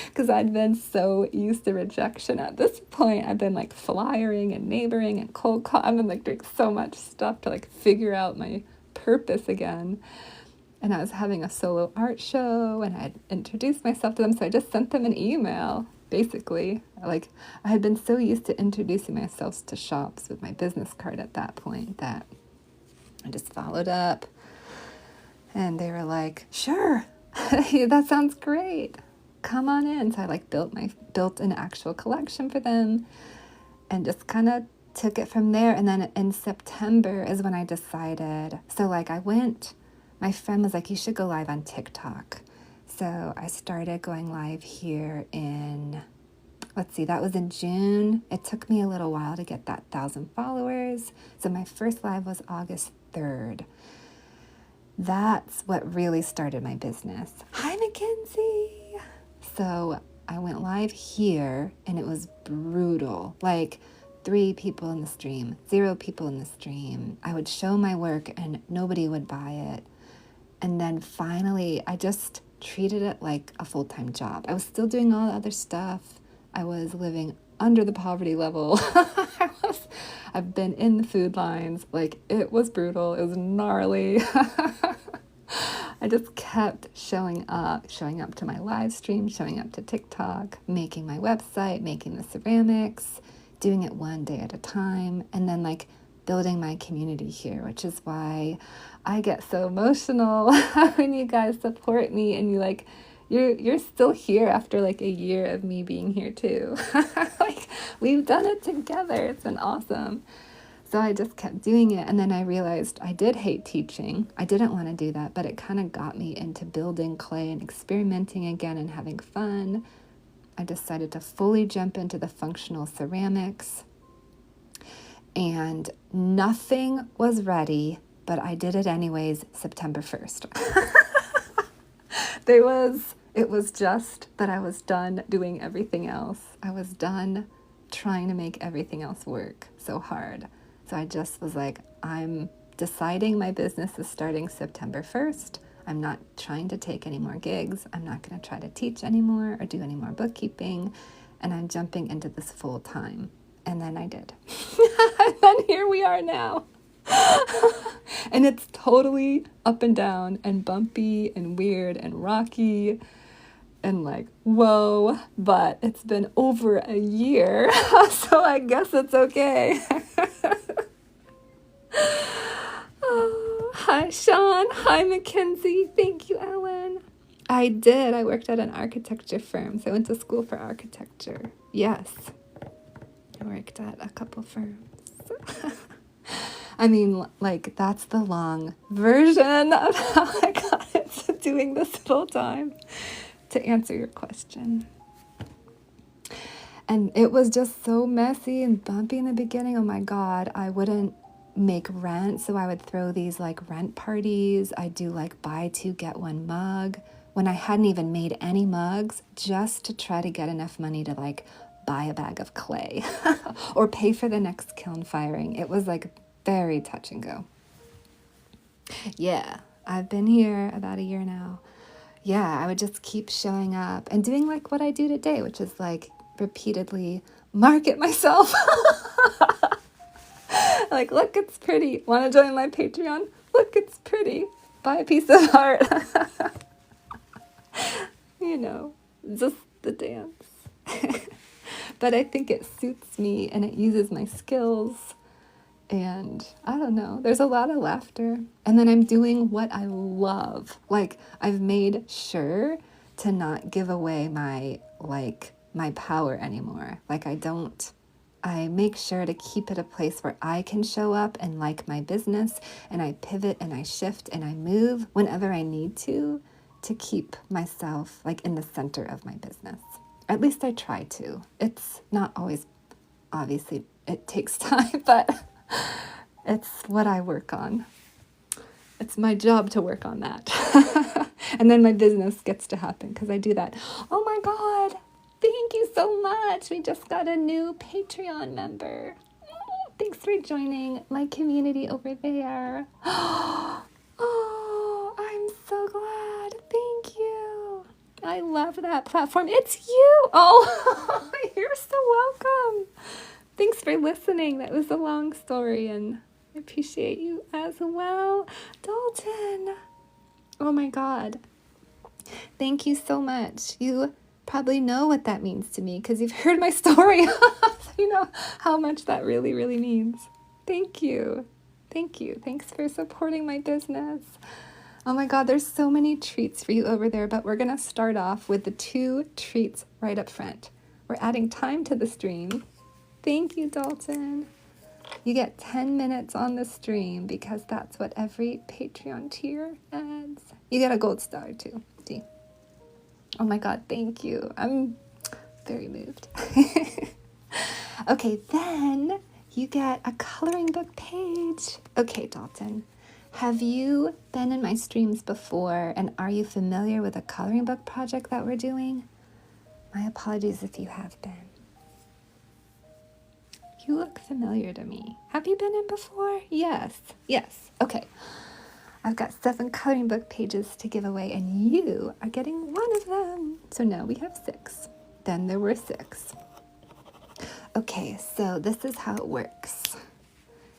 Speaker 1: Because I'd been so used to rejection at this point. I've been like flyering and neighboring and cold call. I've been like doing so much stuff to like figure out my purpose again. And I was having a solo art show, and I had introduced myself to them. So I just sent them an email, basically. Like I had been so used to introducing myself to shops with my business card at that point that I just followed up. And they were like, sure, that sounds great. Come on in. So I like built an actual collection for them and just kind of took it from there. And then in September is when I decided. So like my friend was like, you should go live on TikTok. So I started going live here that was in June. It took me a little while to get that 1,000 followers. So my first live was August 3rd. That's what really started my business. Hi, Mackenzie. So I went live here, and it was brutal. Like 3 people in the stream, 0 people in the stream. I would show my work and nobody would buy it. And then finally, I just treated it like a full-time job. I was still doing all the other stuff. I was living under the poverty level. I've been in the food lines. Like, it was brutal. It was gnarly. I just kept showing up to my live stream, showing up to TikTok, making my website, making the ceramics, doing it one day at a time, and then like building my community here, which is why I get so emotional when you guys support me and you're still here after like a year of me being here too. Like, we've done it together. It's been awesome. So I just kept doing it, and then I realized I did hate teaching. I didn't want to do that, but it kind of got me into building clay and experimenting again and having fun. I decided to fully jump into the functional ceramics, and nothing was ready, but I did it anyways September 1st. It was just that I was done doing everything else. I was done trying to make everything else work so hard. So So I just was like, I'm deciding my business is starting September 1st. I'm not trying to take any more gigs. I'm not going to try to teach anymore or do any more bookkeeping. And I'm jumping into this full time. And then I did. And then here we are now. And it's totally up and down and bumpy and weird and rocky and like, whoa, but it's been over a year, so I guess it's okay. Oh, hi, Sean. Hi, Mackenzie. Thank you, Ellen. I did. I worked at an architecture firm, so I went to school for architecture. Yes. I worked at a couple firms. I mean, like, that's the long version of how I got into doing this full time, to answer your question. And it was just so messy and bumpy in the beginning. Oh my God, I wouldn't make rent, so I would throw these like rent parties. I do like buy two, get one mug when I hadn't even made any mugs, just to try to get enough money to like buy a bag of clay or pay for the next kiln firing. It was like very touch and go. Yeah, I've been here about a year now. Yeah, I would just keep showing up and doing like what I do today, which is like repeatedly market myself. Like, look, it's pretty. Want to join my Patreon? Look, it's pretty. Buy a piece of art. You know, just the dance. But I think it suits me and it uses my skills. And I don't know, there's a lot of laughter. And then I'm doing what I love. Like, I've made sure to not give away my power anymore. Like, I make sure to keep it a place where I can show up and like my business, and I pivot and I shift and I move whenever I need to keep myself like in the center of my business. At least I try to. It's not always, obviously it takes time, but it's what I work on. It's my job to work on that. And then my business gets to happen because I do that. Oh my God. Thank you so much. We just got a new Patreon member. Thanks for joining my community over there. Oh, I'm so glad. Thank you. I love that platform. It's you. Oh, you're so welcome. Thanks for listening. That was a long story, and I appreciate you as well. Dalton. Oh my God. Thank you so much. You probably know what that means to me because you've heard my story. So you know how much that really, really means. Thank you. Thank you. Thanks for supporting my business. Oh my God, there's so many treats for you over there, but we're going to start off with the 2 treats right up front. We're adding time to the stream. Thank you, Dalton. You get 10 minutes on the stream because that's what every Patreon tier adds. You get a gold star too. See? Oh my God, thank you. I'm very moved. Okay, then you get a coloring book page. Okay, Dalton, have you been in my streams before, and are you familiar with a coloring book project that we're doing? My apologies if you have been. You look familiar to me. Have you been in before? Yes. Okay. I've got 7 coloring book pages to give away, and you are getting one of them. So now we have 6. Then there were 6. Okay, so this is how it works.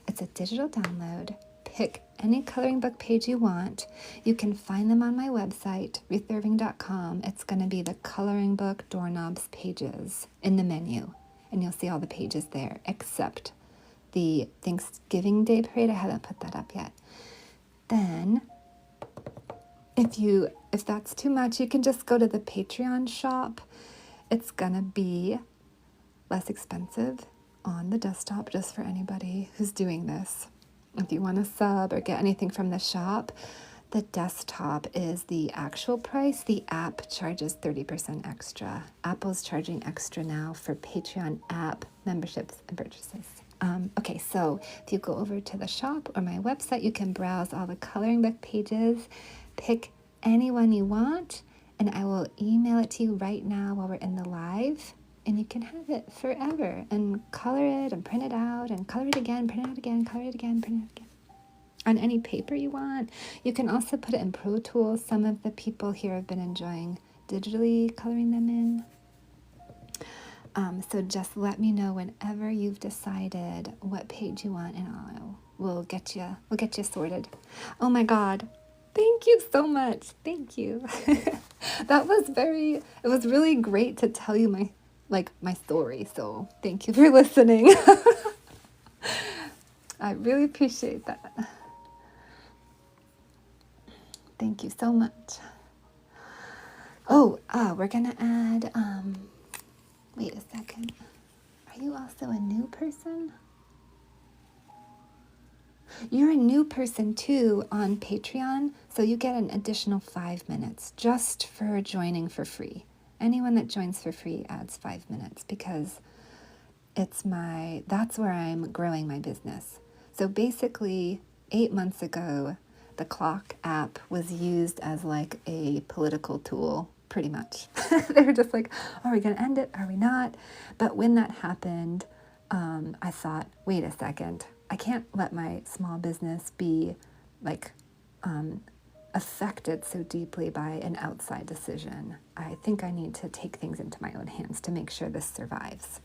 Speaker 1: It's a digital download. Pick any coloring book page you want. You can find them on my website, ruthirving.com. It's going to be the coloring book doorknobs pages in the menu. And you'll see all the pages there, except the Thanksgiving Day parade. I haven't put that up yet. Then, if that's too much, you can just go to the Patreon shop. It's gonna be less expensive on the desktop, just for anybody who's doing this. If you want to sub or get anything from the shop, the desktop is the actual price. The app charges 30% extra. Apple's charging extra now for Patreon app memberships and purchases. Okay, so if you go over to the shop or my website, you can browse all the coloring book pages, pick any one you want, and I will email it to you right now while we're in the live. and you can have it forever and color it and print it out and color it again, print it out again, color it again, print it out again. On any paper you want. You can also put it in Pro Tools. Some of the people here have been enjoying digitally coloring them in. So just let me know whenever you've decided what page you want, and we'll get you sorted. Oh my God. Thank you so much. Thank you. It was really great to tell you my story. So thank you for listening. I really appreciate that. Thank you so much. Oh, we're gonna add, wait a second. Are you also a new person? You're a new person too on Patreon, so you get an additional 5 minutes just for joining for free. Anyone that joins for free adds 5 minutes because that's where I'm growing my business. So basically, 8 months ago, the clock app was used as like a political tool, pretty much. They were just like, are we going to end it? Are we not? But when that happened, I thought, wait a second. I can't let my small business be like affected so deeply by an outside decision. I think I need to take things into my own hands to make sure this survives.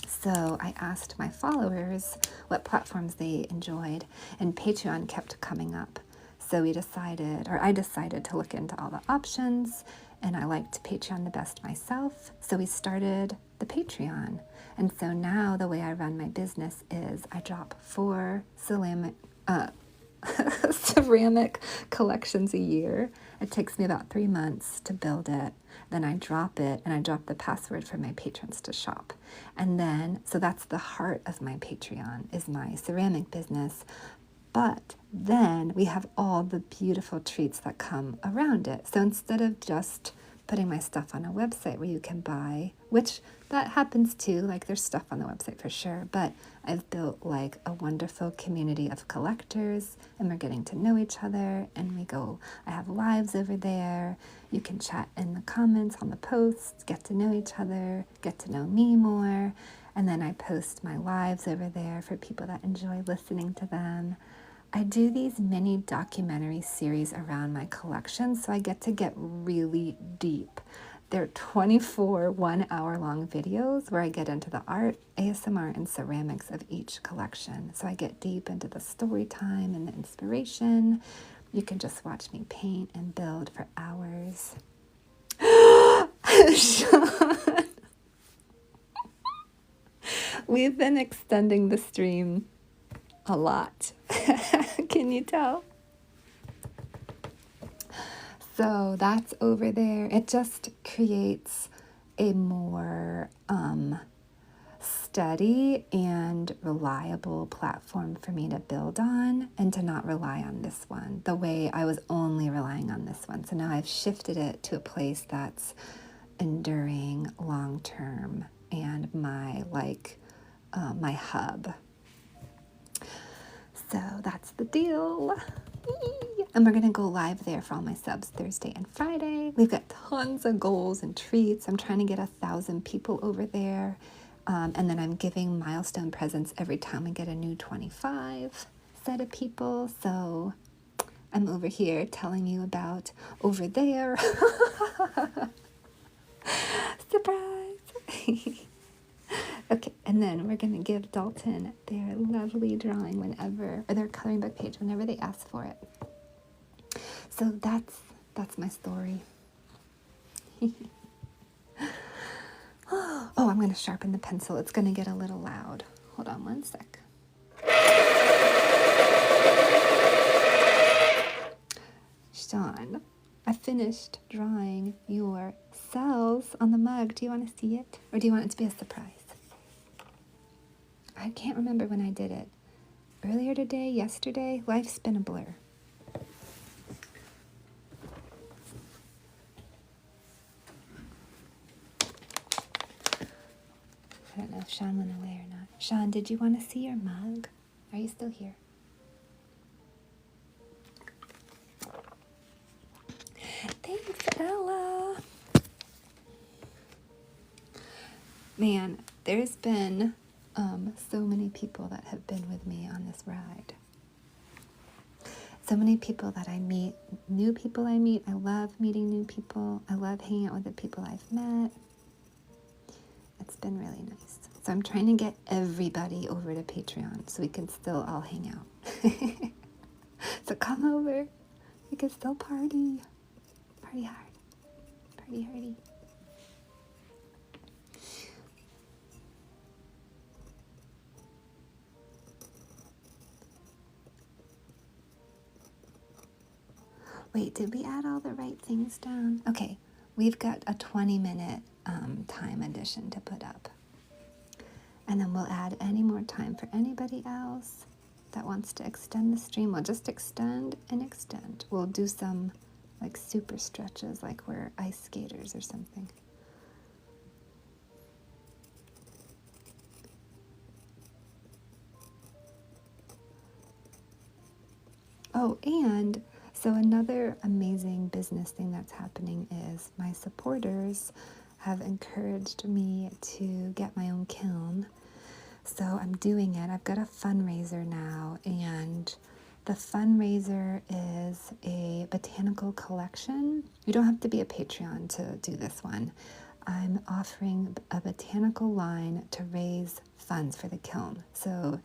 Speaker 1: So I asked my followers what platforms they enjoyed, and Patreon kept coming up. So I decided to look into all the options, and I liked Patreon the best myself. So we started the Patreon. And so now the way I run my business is I drop 4 ceramic collections a year. It takes me about 3 months to build it. Then I drop it, and I drop the password for my patrons to shop. And then, so that's the heart of my Patreon, is my ceramic business. But then we have all the beautiful treats that come around it. So instead of just putting my stuff on a website where you can buy, which that happens too, like there's stuff on the website for sure, but I've built like a wonderful community of collectors, and we're getting to know each other, and I have lives over there. You can chat in the comments on the posts, get to know each other, get to know me more, and then I post my lives over there for people that enjoy listening to them. I do these mini documentary series around my collection, so I get really deep. They're 24 1-hour-long videos where I get into the art, ASMR, and ceramics of each collection. So I get deep into the story time and the inspiration. You can just watch me paint and build for hours. Sean, we've been extending the stream a lot. Can you tell? So that's over there. It just creates a more steady and reliable platform for me to build on, and to not rely on this one the way I was only relying on this one. So now I've shifted it to a place that's enduring, long-term, and my hub. So that's the deal. And we're going to go live there for all my subs Thursday and Friday. We've got tons of goals and treats. I'm trying to get 1,000 people over there. And then I'm giving milestone presents every time I get a new 25 set of people. So I'm over here telling you about over there. Surprise! Okay, and then we're going to give Dalton their lovely drawing or their coloring book page whenever they ask for it. So that's my story. Oh, I'm going to sharpen the pencil. It's going to get a little loud. Hold on one sec. Sean, I finished drawing your cells on the mug. Do you want to see it? Or do you want it to be a surprise? I can't remember when I did it. Earlier today, yesterday, life's been a blur. I don't know if Sean went away or not. Sean, did you want to see your mug? Are you still here? Thanks, Ella. Man, there's been so many people that have been with me on this ride. So many people that I meet, new people I meet. I love meeting new people. I love hanging out with the people I've met. It's been really nice. So I'm trying to get everybody over to Patreon so we can still all hang out. So come over. We can still party. Party hard. Party hardy. Wait, did we add all the right things down? Okay, we've got a 20-minute time addition to put up. And then we'll add any more time for anybody else that wants to extend the stream. We'll just extend and extend. We'll do some like super stretches like we're ice skaters or something. Oh, and so another amazing business thing that's happening is my supporters have encouraged me to get my own kiln. So I'm doing it. I've got a fundraiser now, and the fundraiser is a botanical collection. You don't have to be a Patreon to do this one. I'm offering a botanical line to raise funds for the kiln. So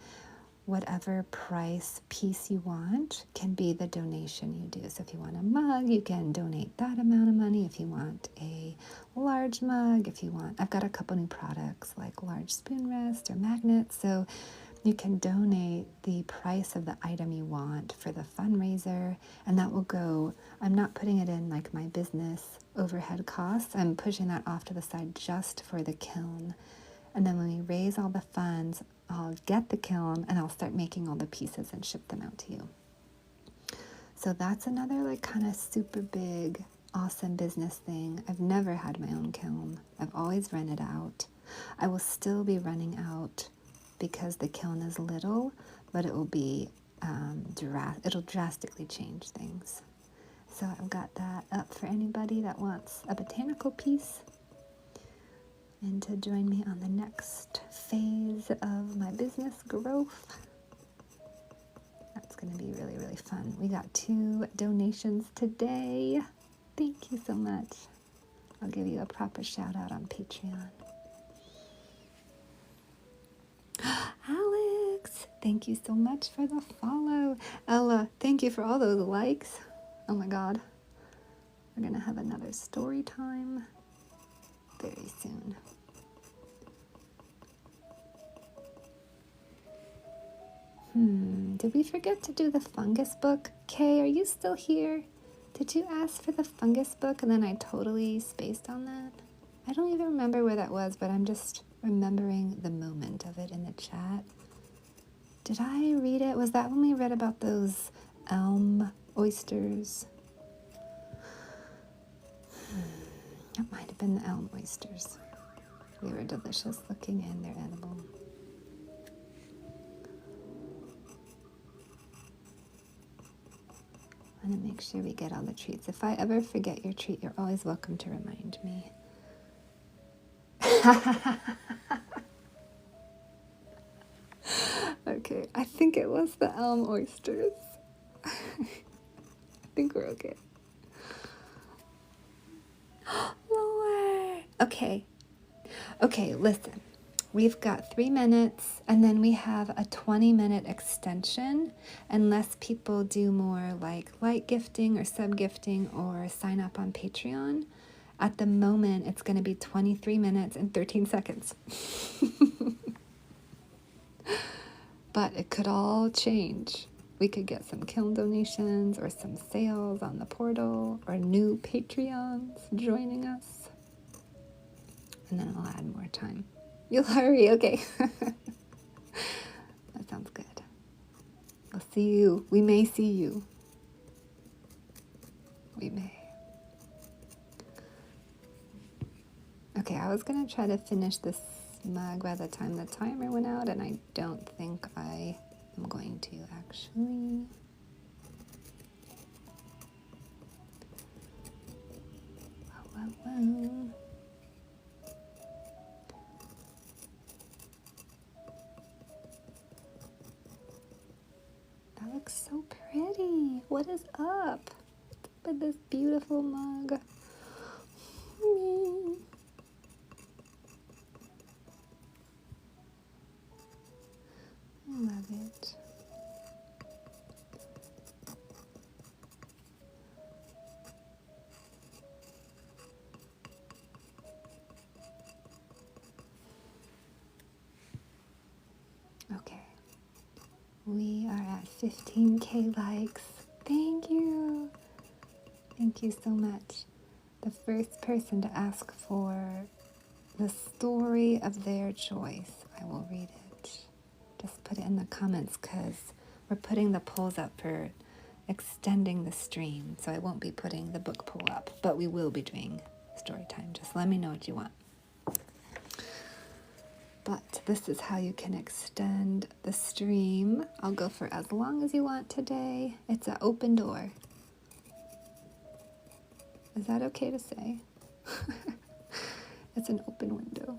Speaker 1: whatever price piece you want can be the donation you do. So if you want a mug, you can donate that amount of money. If you want a large mug, if you want, I've got a couple new products like large spoon rest or magnets. So you can donate the price of the item you want for the fundraiser, and that will go, I'm not putting it in like my business overhead costs. I'm pushing that off to the side just for the kiln. And then when we raise all the funds, I'll get the kiln and I'll start making all the pieces and ship them out to you. So that's another like kind of super big, awesome business thing. I've never had my own kiln. I've always rented out. I will still be running out because the kiln is little, but it will be, it'll drastically change things. So I've got that up for anybody that wants a botanical piece and to join me on the next phase of my business growth. That's going to be really, really fun. We got 2 donations today. Thank you so much. I'll give you a proper shout out on Patreon. Alex, thank you so much for the follow. Ella, thank you for all those likes. Oh my God. We're going to have another story time very soon. Did we forget to do the fungus book? Kay, are you still here? Did you ask for the fungus book and then I totally spaced on that? I don't even remember where that was, but I'm just remembering the moment of it in the chat. Did I read it? Was that when we read about those elm oysters? That might have been the elm oysters. They were delicious looking and they're edible. I want to make sure we get all the treats. If I ever forget your treat, you're always welcome to remind me. Okay, I think it was the elm oysters. I think we're okay. Lord. Okay, listen. We've got 3 minutes, and then we have a 20-minute extension, unless people do more like light gifting or sub-gifting or sign up on Patreon. At the moment, it's going to be 23 minutes and 13 seconds. But it could all change. We could get some kiln donations or some sales on the portal or new Patreons joining us. And then I'll add more time. You'll hurry, okay. That sounds good. I'll see you. We may see you. We may. Okay, I was going to try to finish this mug by the time the timer went out, and I don't think I am going to, actually. Whoa. what is up with this beautiful mug? Love it. Okay, we are at 15K likes. Thank you. Thank you so much. The first person to ask for the story of their choice, I will read it. Just put it in the comments because we're putting the polls up for extending the stream. So I won't be putting the book poll up, but we will be doing story time. Just let me know what you want. But this is how you can extend the stream. I'll go for as long as you want today. It's an open door. Is that okay to say? It's an open window.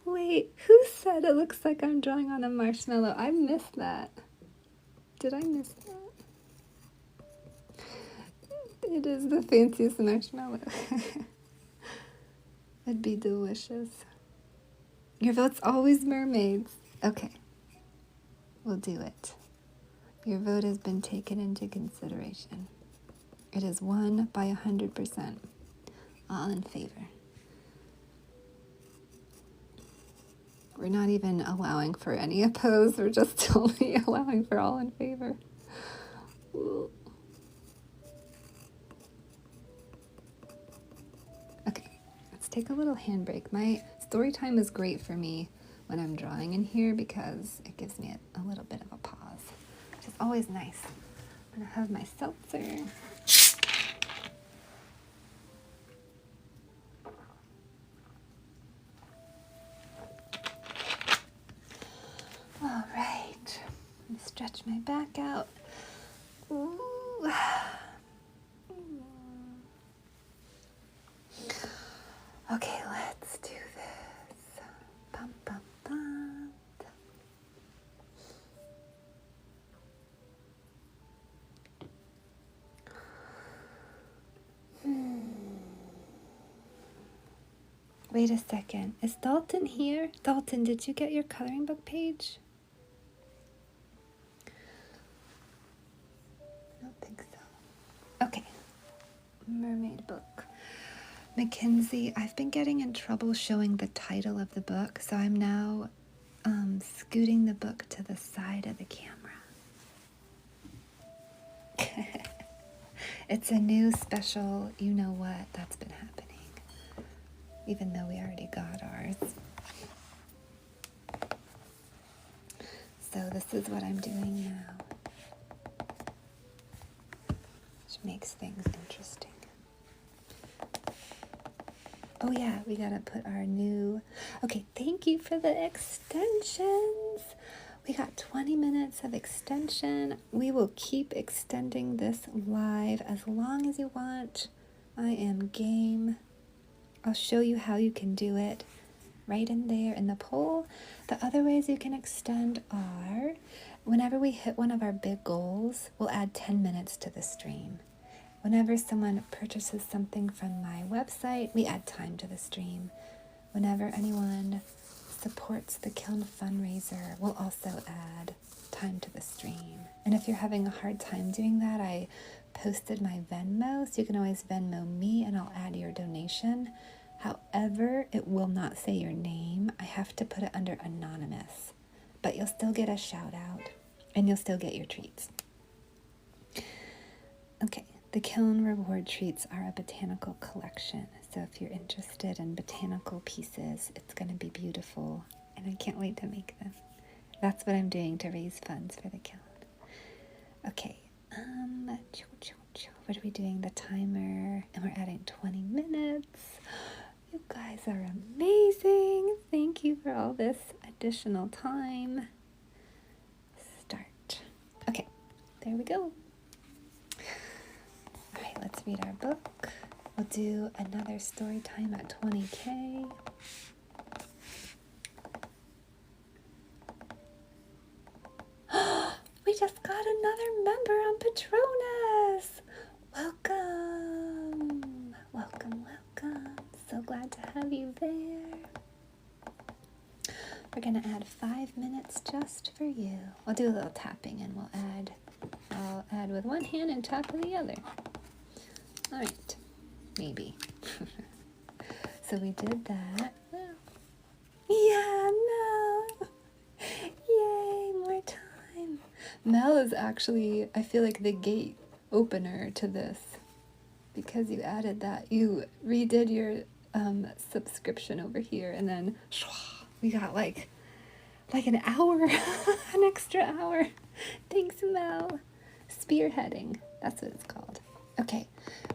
Speaker 1: Wait, who said it looks like I'm drawing on a marshmallow? I missed that. Did I miss that? It is the fanciest marshmallow. It'd be delicious. Your vote's always mermaids. Okay, we'll do it. Your vote has been taken into consideration. It is won by 100%. All in favor. We're not even allowing for any opposed. We're just only allowing for all in favor. Ooh. Okay, let's take a little handbrake. My story time is great for me when I'm drawing in here because it gives me a little bit of a pause, which is always nice. I'm gonna have my seltzer. All right, let me stretch my back out. Ooh. Okay, let's do this. Bum, bum, bum. Wait a second. Is Dalton here? Dalton, did you get your coloring book page? I don't think so. Okay. Mermaid book. Mackenzie, I've been getting in trouble showing the title of the book, so I'm now scooting the book to the side of the camera. It's a new special you-know-what that's been happening, even though we already got ours. So this is what I'm doing now, which makes things interesting. Oh yeah, we gotta put our new... Okay, thank you for the extensions. We got 20 minutes of extension. We will keep extending this live as long as you want. I am game. I'll show you how you can do it right in there in the poll. The other ways you can extend are, whenever we hit one of our big goals, we'll add 10 minutes to the stream. Whenever someone purchases something from my website, we add time to the stream. Whenever anyone supports the Kiln fundraiser, we'll also add time to the stream. And if you're having a hard time doing that, I posted my Venmo, so you can always Venmo me and I'll add your donation. However, it will not say your name. I have to put it under anonymous, but you'll still get a shout out and you'll still get your treats. Okay. The Kiln reward treats are a botanical collection, so if you're interested in botanical pieces, it's going to be beautiful, and I can't wait to make them. That's what I'm doing to raise funds for the Kiln. Okay, what are we doing? The timer, and we're adding 20 minutes. You guys are amazing. Thank you for all this additional time. Start. Okay, there we go. All right, let's read our book. We'll do another story time at 20K. just got another member on Patronus. Welcome. Welcome, welcome. So glad to have you there. We're going to add 5 minutes just for you. We'll do a little tapping and I'll add with one hand and tap with the other. All right, maybe. So we did that. Yeah, Mel. Yay, more time. Mel is actually, I feel like, the gate opener to this because you added that. You redid your subscription over here, and then we got like an hour, an extra hour. Thanks, Mel. Spearheading, that's what it's called. Okay,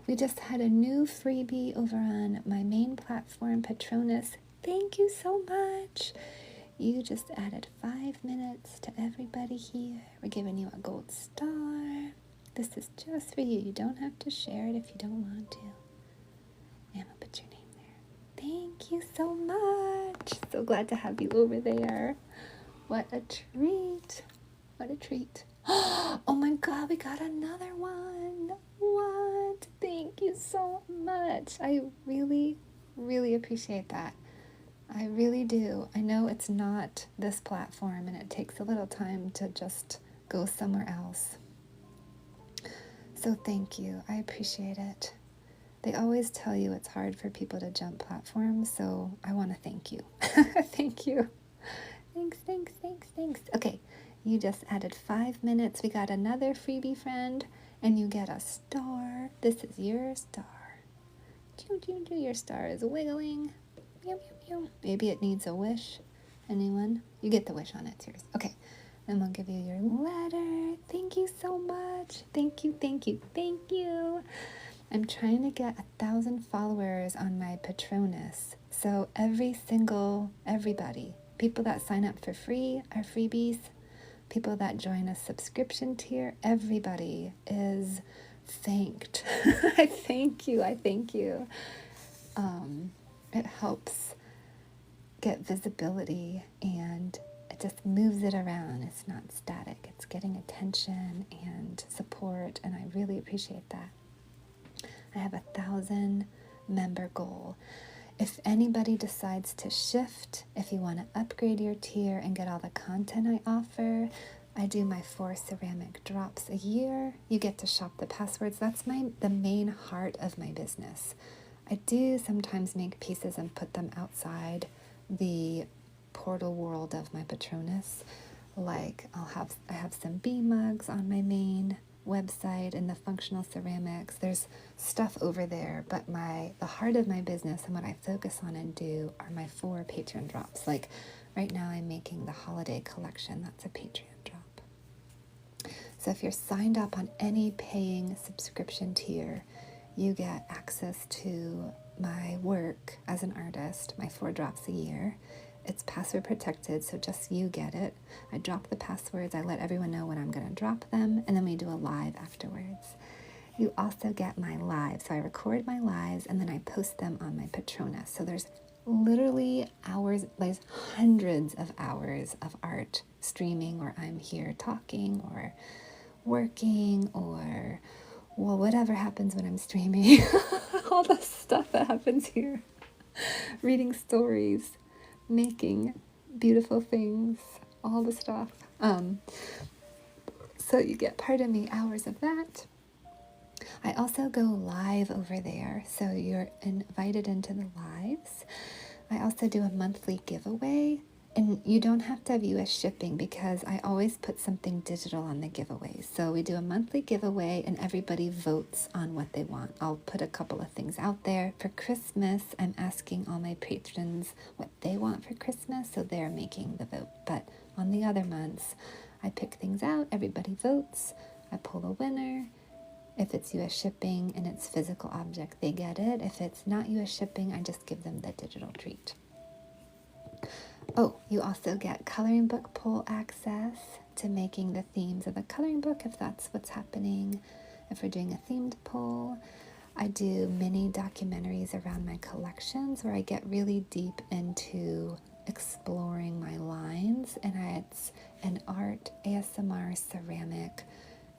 Speaker 1: we just had a new freebie over on my main platform, Patronus. Thank you so much. You just added 5 minutes to everybody here. We're giving you a gold star. This is just for you. You don't have to share it if you don't want to. And I'll put your name there. Thank you so much. So glad to have you over there. What a treat. What a treat. Oh my God, we got another one. What? Thank you so much. I really, really appreciate that. I really do. I know it's not this platform and it takes a little time to just go somewhere else. So thank you. I appreciate it. They always tell you it's hard for people to jump platforms, so I want to thank you. Thank you. Thanks, thanks, thanks, thanks. Okay, you just added 5 minutes. We got another freebie friend, and you get a star. This is your star. Your star is wiggling. Meow, meow, meow. Maybe it needs a wish. Anyone? You get the wish on it. It's yours. Okay. Then we'll give you your letter. Thank you so much. Thank you, thank you, thank you. I'm trying to get 1,000 followers on my Patronus. So everybody, people that sign up for free are freebies. People that join a subscription tier, everybody is thanked. I thank you. It helps get visibility and it just moves it around. It's not static. It's getting attention and support, and I really appreciate that. I have 1,000 member goal. If anybody decides to shift, if you want to upgrade your tier and get all the content I offer, I do my 4 ceramic drops a year. You get to shop the passwords. That's the main heart of my business. I do sometimes make pieces and put them outside the portal world of my Patronus. Like I have some bee mugs on my main website and the functional ceramics. There's stuff over there, but the heart of my business and what I focus on and do are my 4 Patreon drops. Like right now I'm making the holiday collection. That's a Patreon drop. So if you're signed up on any paying subscription tier, you get access to my work as an artist, my 4 drops a year. It's password protected, so just you get it. I drop the passwords, I let everyone know when I'm going to drop them, and then we do a live afterwards. You also get my lives. So I record my lives, and then I post them on my Patronus. So there's literally there's hundreds of hours of art streaming where I'm here talking or working or whatever happens when I'm streaming. All the stuff that happens here. Reading stories, making beautiful things, all the stuff. So you get, pardon me, hours of that. I also go live over there, so you're invited into the lives. I also do a monthly giveaway, and you don't have to have US shipping because I always put something digital on the giveaway. So we do a monthly giveaway and everybody votes on what they want. I'll put a couple of things out there. For Christmas, I'm asking all my patrons what they want for Christmas, so they're making the vote. But on the other months, I pick things out, everybody votes, I pull a winner. If it's US shipping and it's physical object, they get it. If it's not US shipping, I just give them the digital treat. Oh, you also get coloring book poll access to making the themes of the coloring book if that's what's happening. If we're doing a themed poll, I do mini documentaries around my collections where I get really deep into exploring my lines, and it's an art, ASMR, ceramic,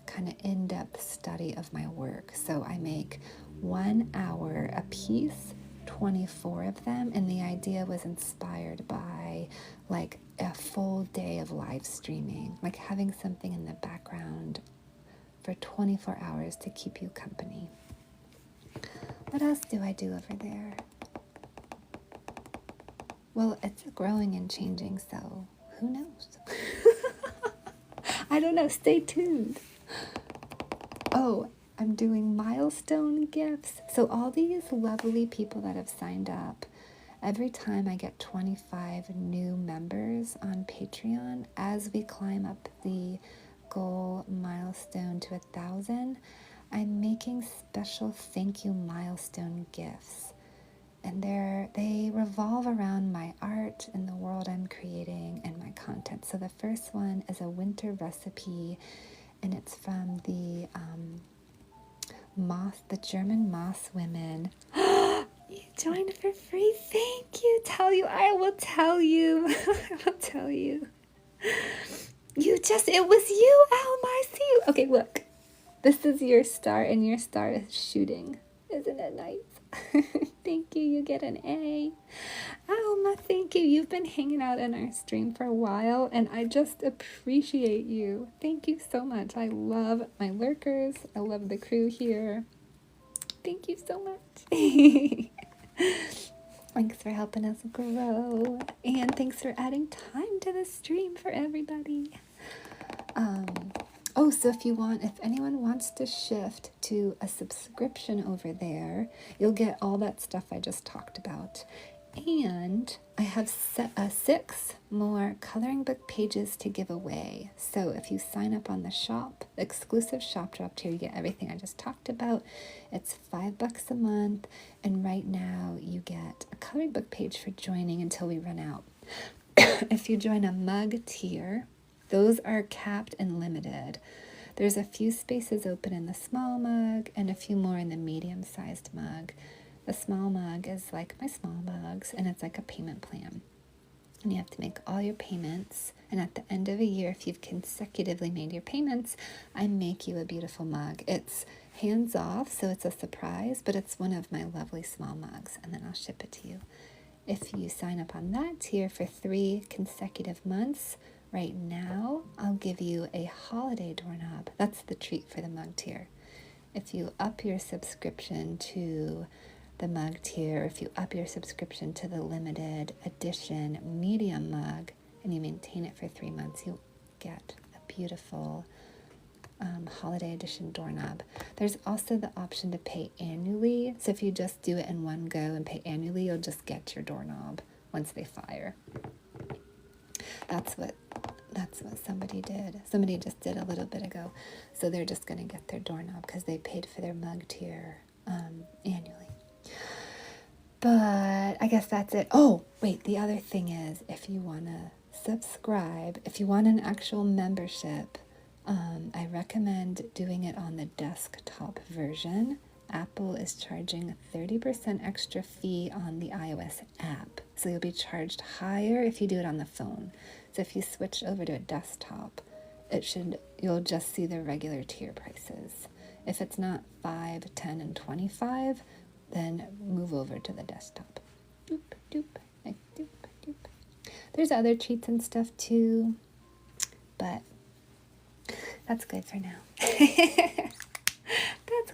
Speaker 1: kind of in-depth study of my work. So I make 1 hour a piece, 24 of them, and the idea was inspired by like a full day of live streaming, like having something in the background for 24 hours to keep you company. What else do I do over there? Well, it's growing and changing, so who knows? I don't know. Stay tuned. Oh, I'm doing milestone gifts. So all these lovely people that have signed up, every time I get 25 new members on Patreon, as we climb up the goal milestone to 1,000, I'm making special thank you milestone gifts. And they revolve around my art and the world I'm creating and my content. So the first one is a winter recipe, and it's from the German moss women. You joined for free. Thank you. I will tell you. I will tell you. It was you, Alma. I see you. Okay, look. This is your star, and your star is shooting. Isn't it nice? Thank you. You get an A. Alma, thank you. You've been hanging out in our stream for a while, and I just appreciate you. Thank you so much. I love my lurkers. I love the crew here. Thank you so much. Thanks for helping us grow, and thanks for adding time to the stream for everybody. So if anyone wants to shift to a subscription over there, you'll get all that stuff I just talked about. And I have 6 more coloring book pages to give away. So if you sign up on the shop, the exclusive shop drop tier, you get everything I just talked about. It's $5 a month. And right now you get a coloring book page for joining until we run out. If you join a mug tier, those are capped and limited. There's a few spaces open in the small mug and a few more in the medium-sized mug. The small mug is like my small mugs, and it's like a payment plan. And you have to make all your payments. And at the end of a year, if you've consecutively made your payments, I make you a beautiful mug. It's hands off, so it's a surprise, but it's one of my lovely small mugs, and then I'll ship it to you. If you sign up on that tier for 3 consecutive months, right now, I'll give you a holiday doorknob. That's the treat for the mug tier. If you up your subscription to the mug tier, if you up your subscription to the limited edition medium mug, and you maintain it for 3 months, you'll get a beautiful holiday edition doorknob. There's also the option to pay annually. So if you just do it in one go and pay annually, you'll just get your doorknob once they fire. That's what somebody did. Somebody just did a little bit ago. So they're just going to get their doorknob because they paid for their mug tier annually. But I guess that's it. Oh, wait, the other thing is, if you want to subscribe, if you want an actual membership, I recommend doing it on the desktop version. Apple is charging a 30% extra fee on the iOS app. So you'll be charged higher if you do it on the phone. So if you switch over to a desktop, you'll just see the regular tier prices. If it's not 5, 10, and 25, then move over to the desktop. Doop, doop, like doop, doop. There's other treats and stuff too, but that's good for now. That's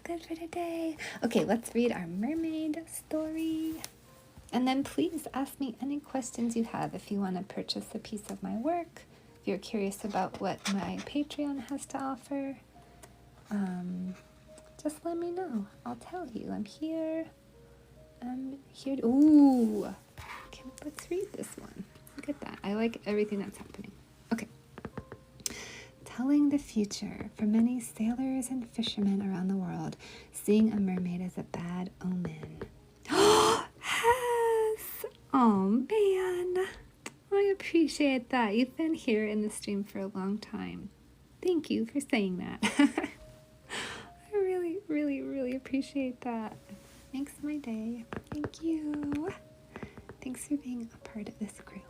Speaker 1: good for today. Okay, let's read our mermaid story. And then please ask me any questions you have if you want to purchase a piece of my work, if you're curious about what my Patreon has to offer. Just let me know. I'll tell you. I'm here. Ooh. Let's read this one. Look at that. I like everything that's happening. Okay. Telling the future. For many sailors and fishermen around the world, seeing a mermaid is a bad omen. Yes! Oh, man. I appreciate that. You've been here in the stream for a long time. Thank you for saying that. I really, really, really appreciate that. Makes my day. Thank you. Thanks for being a part of this crew.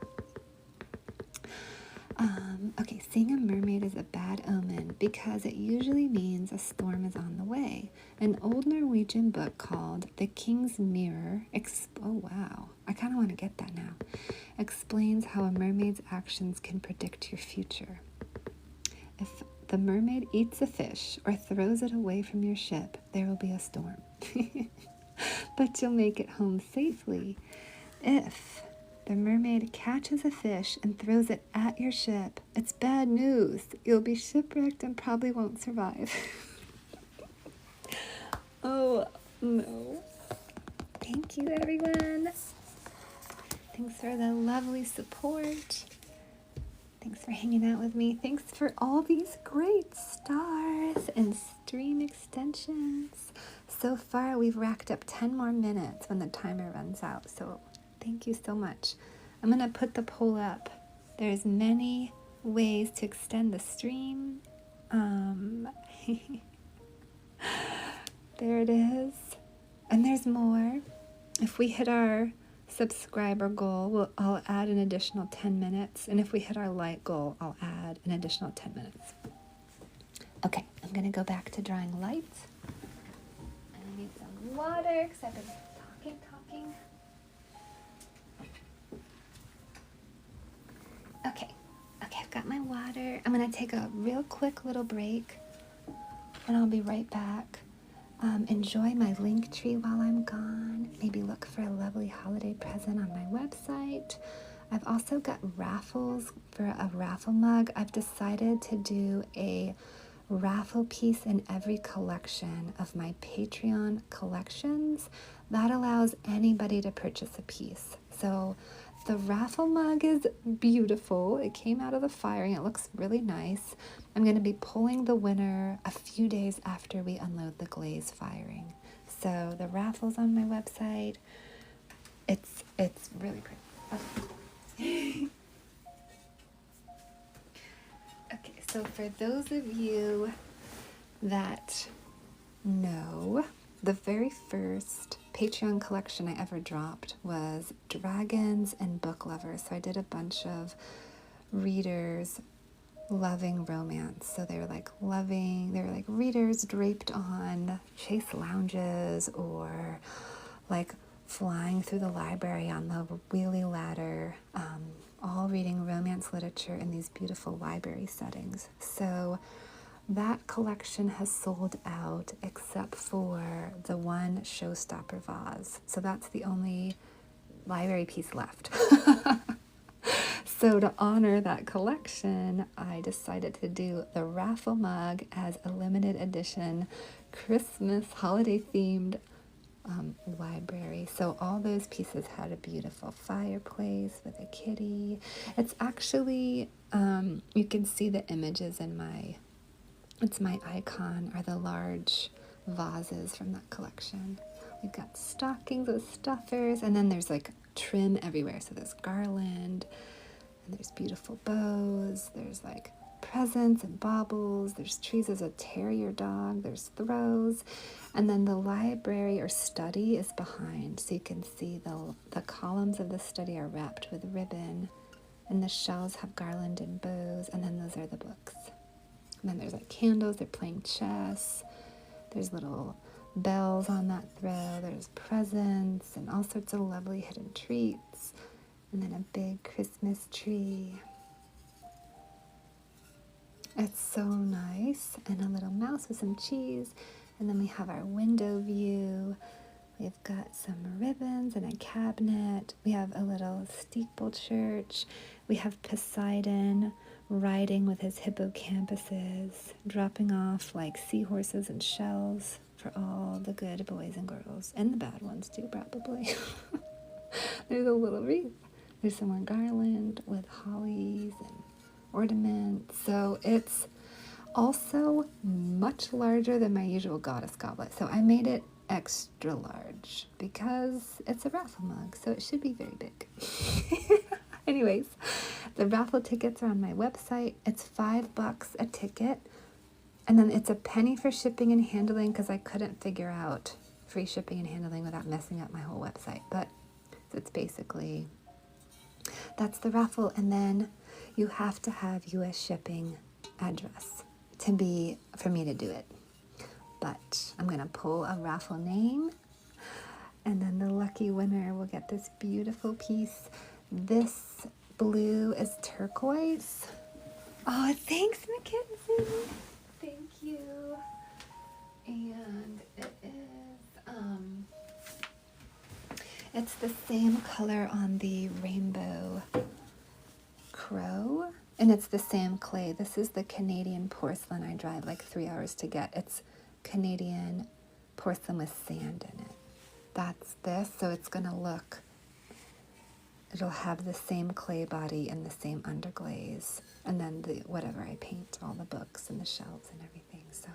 Speaker 1: Okay, seeing a mermaid is a bad omen because it usually means a storm is on the way. An old Norwegian book called The King's Mirror, oh wow, I kind of want to get that now, explains how a mermaid's actions can predict your future. If the mermaid eats a fish or throws it away from your ship, there will be a storm. But you'll make it home safely. If the mermaid catches a fish and throws it at your ship, it's bad news. You'll be shipwrecked and probably won't survive. Oh, no. Thank you, everyone. Thanks for the lovely support. Thanks for hanging out with me. Thanks for all these great stars and stream extensions. So far, we've racked up 10 more minutes when the timer runs out. So thank you so much. I'm going to put the poll up. There's many ways to extend the stream. There it is. And there's more. If we hit our subscriber goal, I'll add an additional 10 minutes. And if we hit our like goal, I'll add an additional 10 minutes. Okay, I'm going to go back to drawing lights. I need some water because I've been talking. Okay, I've got my water. I'm going to take a real quick little break and I'll be right back. Enjoy my link tree while I'm gone. Maybe look for a lovely holiday present on my website. I've also got raffles for a raffle mug. I've decided to do a raffle piece in every collection of my Patreon collections. That allows anybody to purchase a piece. So the raffle mug is beautiful. It came out of the firing. It looks really nice. I'm going to be pulling the winner a few days after we unload the glaze firing. So the raffle's on my website. It's really pretty. Okay, so for those of you that know, the very first Patreon collection I ever dropped was dragons and book lovers. So I did a bunch of readers loving romance. So they were like readers draped on chaise lounges or like flying through the library on the wheelie ladder, all reading romance literature in these beautiful library settings. So that collection has sold out except for the one showstopper vase. So that's the only library piece left. So to honor that collection, I decided to do the raffle mug as a limited edition Christmas holiday themed library. So all those pieces had a beautiful fireplace with a kitty. It's actually, you can see the images in my icon are the large vases from that collection. We've got stockings with stuffers, and then there's like trim everywhere. So there's garland, and there's beautiful bows, there's like presents and baubles, there's trees, there's a terrier dog, there's throws, and then the library or study is behind. So you can see the columns of the study are wrapped with ribbon, and the shelves have garland and bows, and then those are the books. And then there's like candles, they're playing chess, there's little bells on that throw, there's presents and all sorts of lovely hidden treats, and then a big Christmas tree. It's so nice, and a little mouse with some cheese, and then we have our window view. We've got some ribbons and a cabinet. We have a little steeple church. We have Poseidon riding with his hippocampuses, dropping off like seahorses and shells for all the good boys and girls, and the bad ones too, probably. There's a little wreath. There's some more garland with hollies and ornaments. So it's also much larger than my usual goddess goblet. So I made it extra large because it's a raffle mug, so it should be very big. Anyways, the raffle tickets are on my website. It's $5 a ticket, and then it's a penny for shipping and handling because I couldn't figure out free shipping and handling without messing up my whole website. But it's basically, that's the raffle. And then you have to have US shipping address for me to do it. But I'm going to pull a raffle name, and then the lucky winner will get this beautiful piece. This blue is turquoise. Oh, thanks, Mackenzie. Thank you. And it is, it's the same color on the rainbow crow, and it's the same clay. This is the Canadian porcelain I drive like 3 hours to get. It's Canadian porcelain with sand in it. That's this, so it's gonna look, it'll have the same clay body and the same underglaze, and then the whatever I paint, all the books and the shelves and everything. So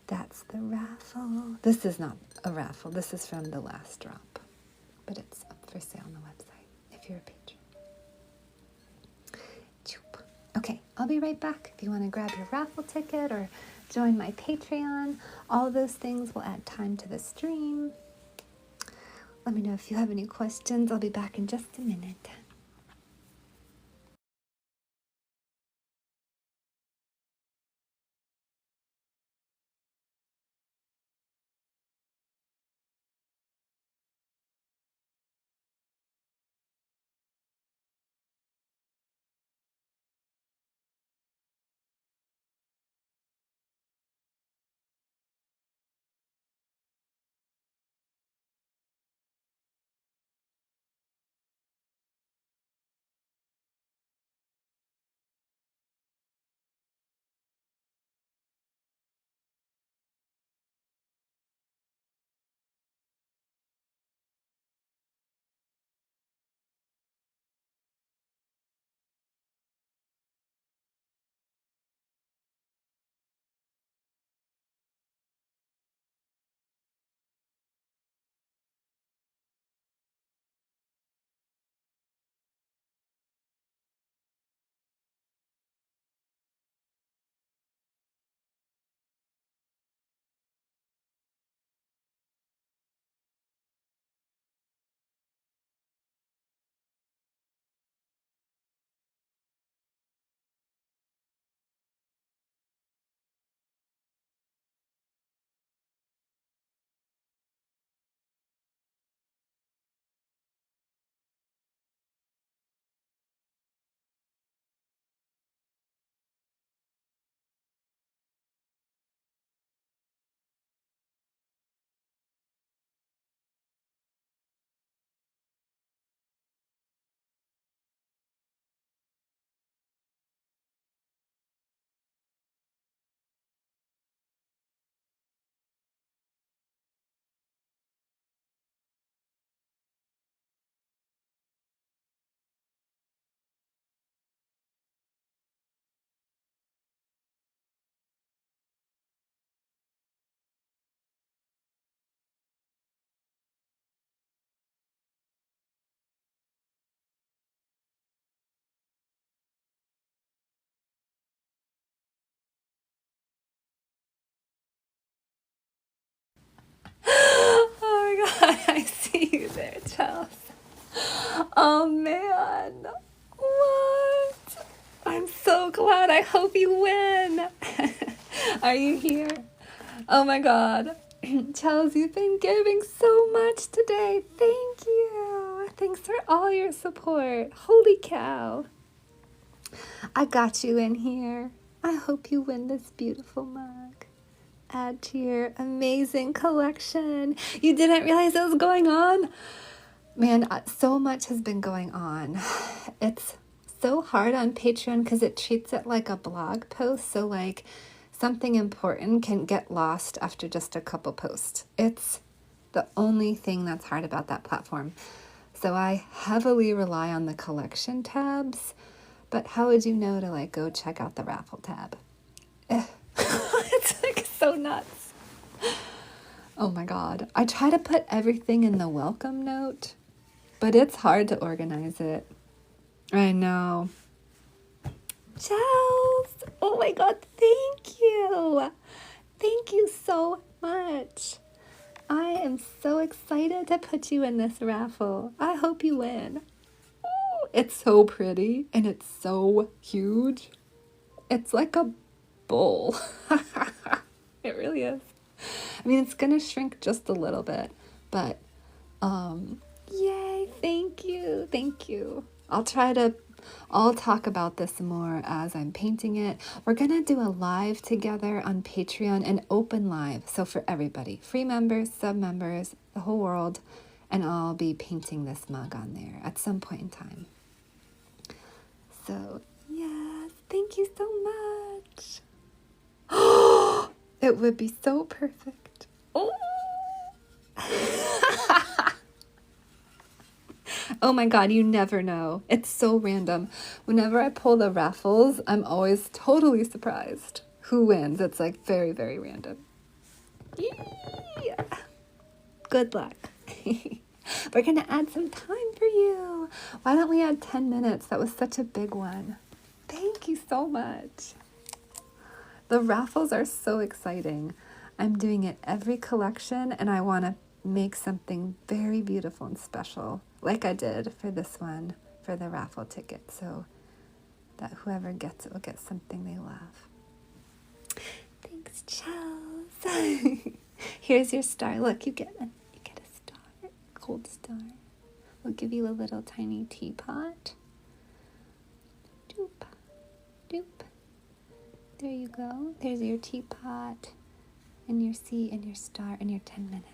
Speaker 1: that's the raffle. This is not a raffle, this is from the last drop, but it's up for sale on the website if you're a patron. Okay, I'll be right back. If you want to grab your raffle ticket or join my Patreon, all of those things will add time to the stream. Let me know if you have any questions. I'll be back in just a minute. Oh my God, I see you there, Charles. Oh man, what? I'm so glad. I hope you win. Are you here? Oh my God. Charles, you've been giving so much today. Thank you. Thanks for all your support. Holy cow. I got you in here. I hope you win this beautiful mug. Add to your amazing collection. You didn't realize it was going on? Man, so much has been going on. It's so hard on Patreon because it treats it like a blog post. So like something important can get lost after just a couple posts. It's the only thing that's hard about that platform. So I heavily rely on the collection tabs, but how would you know to like go check out the raffle tab? It's like so nuts. Oh my God. I try to put everything in the welcome note, but it's hard to organize it. I know. Charles, oh my God, thank you. Thank you so much. I am so excited to put you in this raffle. I hope you win. Ooh, It's so pretty and it's so huge. It's like a bowl. It really is. I mean, it's gonna shrink just a little bit, but yay, thank you, thank you. I'll talk about this more as I'm painting it. We're gonna do a live together on Patreon, an open live, so for everybody, free members, sub members, the whole world, and I'll be painting this mug on there at some point in time. So yes, thank you so much. It would be so perfect. Oh. Oh my God, you never know. It's so random. Whenever I pull the raffles, I'm always totally surprised who wins. It's like very, very random. Yeah. Good luck. We're going to add some time for you. Why don't we add 10 minutes? That was such a big one. Thank you so much. The raffles are so exciting. I'm doing it every collection, and I want to make something very beautiful and special, like I did for this one, for the raffle ticket, so that whoever gets it will get something they love. Thanks, Chels. Here's your star. Look, you get a star, gold star. We'll give you a little tiny teapot. Doop, doop. There you go. There's your teapot, and your C, and your star, and your 10 minutes.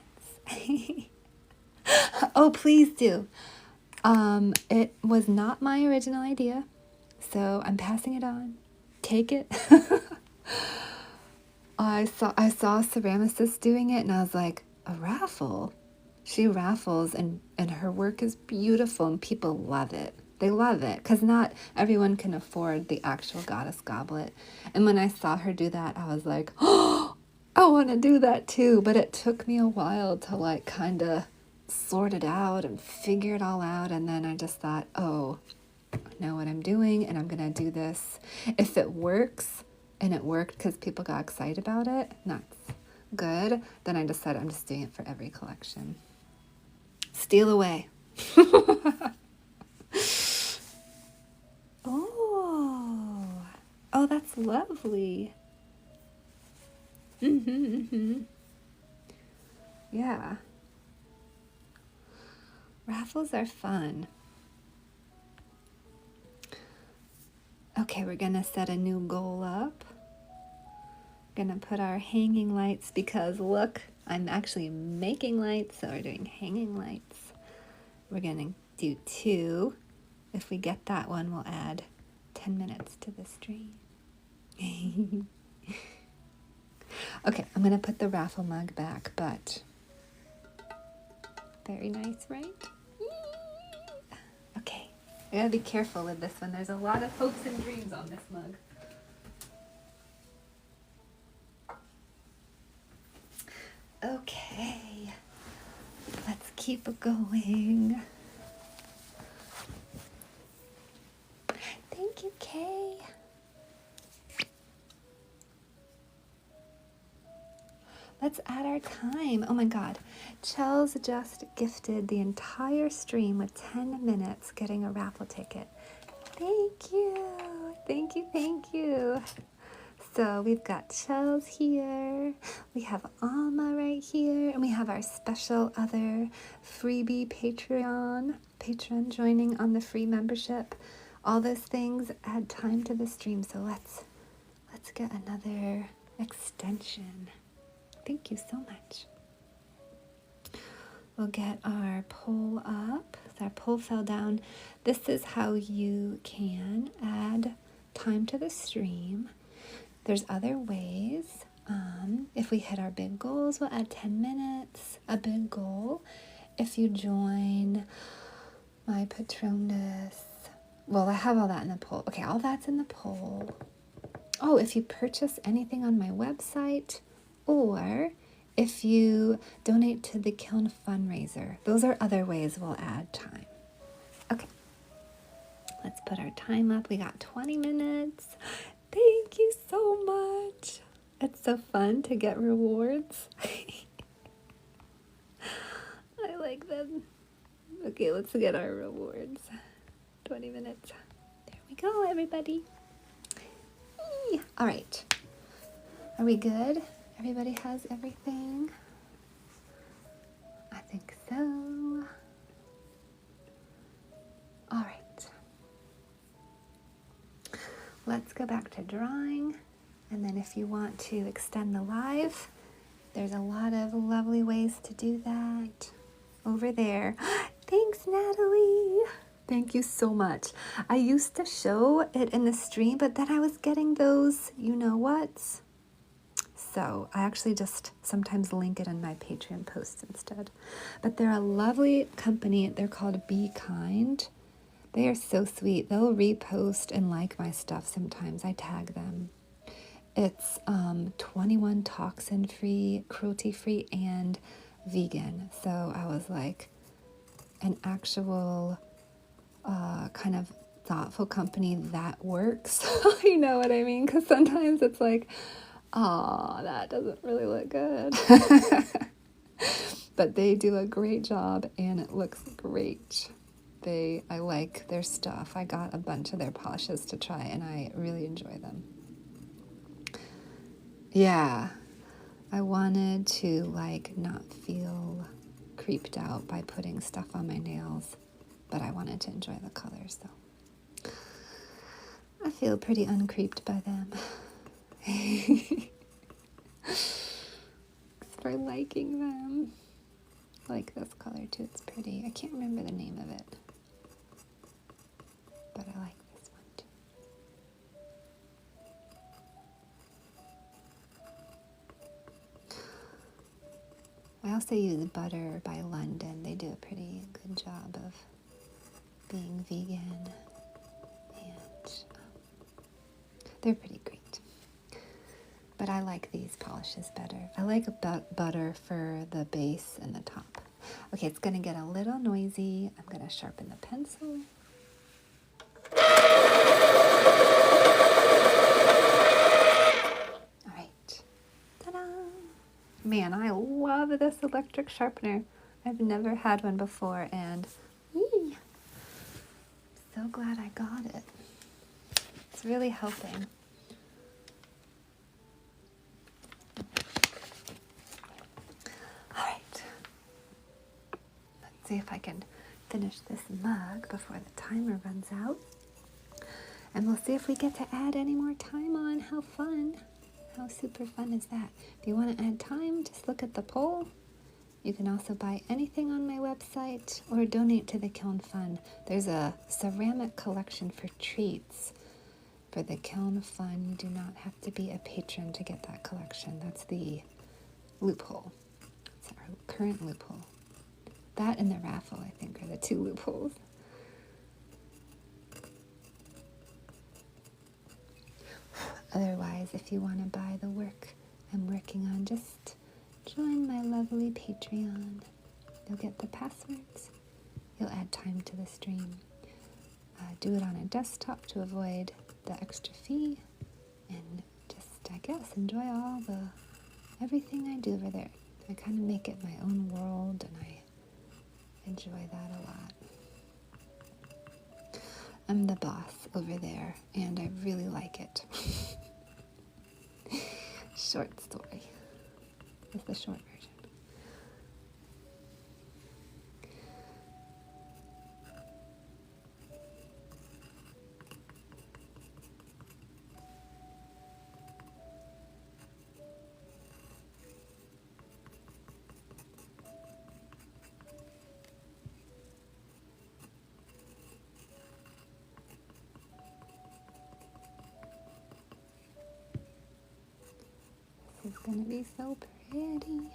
Speaker 1: Oh, please do. It was not my original idea, so I'm passing it on. Take it. I saw a ceramicist doing it, and I was like, a raffle? She raffles, and her work is beautiful, and people love it. They love it, because not everyone can afford the actual goddess goblet. And when I saw her do that, I was like, oh, I want to do that too. But it took me a while to like kind of sort it out and figure it all out. And then I just thought, oh, I know what I'm doing, and I'm going to do this. If it works, and it worked because people got excited about it, that's good. Then I decided I'm just doing it for every collection. Steal away. Oh, that's lovely. Yeah. Raffles are fun. Okay, we're gonna set a new goal up. Gonna put our hanging lights, because look, I'm actually making lights, so we're doing hanging lights. We're gonna do 2. If we get that one, we'll add 10 minutes to the stream. Okay, I'm gonna put the raffle mug back, but very nice, right? Okay, I gotta be careful with this one. There's a lot of hopes and dreams on this mug. Okay, let's keep it going. Thank you, Kay. Let's add our time. Oh my God. Chels just gifted the entire stream with 10 minutes getting a raffle ticket. Thank you. Thank you. Thank you. So we've got Chels here. We have Alma right here. And we have our special other freebie patron joining on the free membership. All those things add time to the stream. So let's get another extension. Thank you so much. We'll get our poll up. So our poll fell down. This is how you can add time to the stream. There's other ways. If we hit our big goals, we'll add 10 minutes, a big goal. If you join my Patronus, well, I have all that in the poll. Okay, all that's in the poll. Oh, if you purchase anything on my website, or if you donate to the Kiln fundraiser. Those are other ways we'll add time. Okay, let's put our time up. We got 20 minutes. Thank you so much. It's so fun to get rewards. I like them. Okay, let's get our rewards. 20 minutes. There we go, everybody. Eee. All right. Are we good? Everybody has everything? I think so. All right. Let's go back to drawing. And then if you want to extend the live, there's a lot of lovely ways to do that over there. Thanks, Natalie. Thank you so much. I used to show it in the stream, but then I was getting those you-know-whats. So I actually just sometimes link it in my Patreon posts instead. But they're a lovely company. They're called Be Kind. They are so sweet. They'll repost and like my stuff sometimes. I tag them. It's 21 toxin-free, cruelty-free, and vegan. So I was like, an actual kind of thoughtful company that works. You know what I mean? Because sometimes it's like, oh, that doesn't really look good. But they do a great job and it looks great. I like their stuff. I got a bunch of their polishes to try and I really enjoy them. Yeah, I wanted to not feel creeped out by putting stuff on my nails, but I wanted to enjoy the colors, so I feel pretty uncreeped by them. Thanks for liking them. I like this color too, it's pretty. I can't remember the name of it, but I like this one too. I also use Butter by London. They do a pretty good job of being vegan, and they're pretty great. But I like these polishes better. I like Butter for the base and the top. Okay, it's going to get a little noisy. I'm going to sharpen the pencil. All right. Ta-da! Man, I love this electric sharpener. I've never had one before, and so glad I got it. It's really helping. All right. Let's see if I can finish this mug before the timer runs out. And we'll see if we get to add any more time on. How fun. How super fun is that? If you want to add time, just look at the poll. You can also buy anything on my website or donate to the Kiln Fund. There's a ceramic collection for treats for the Kiln Fund. You do not have to be a patron to get that collection. That's the loophole. It's our current loophole. That and the raffle, I think, are the two loopholes. Otherwise, if you want to buy the work I'm working on, just join my lovely Patreon. You'll get the passwords. You'll add time to the stream. Do it on a desktop to avoid the extra fee. And just, I guess, enjoy everything I do over there. I kind of make it my own world, and I enjoy that a lot. I'm the boss over there, and I really like it. Short story is the short version. This is going to be so pretty.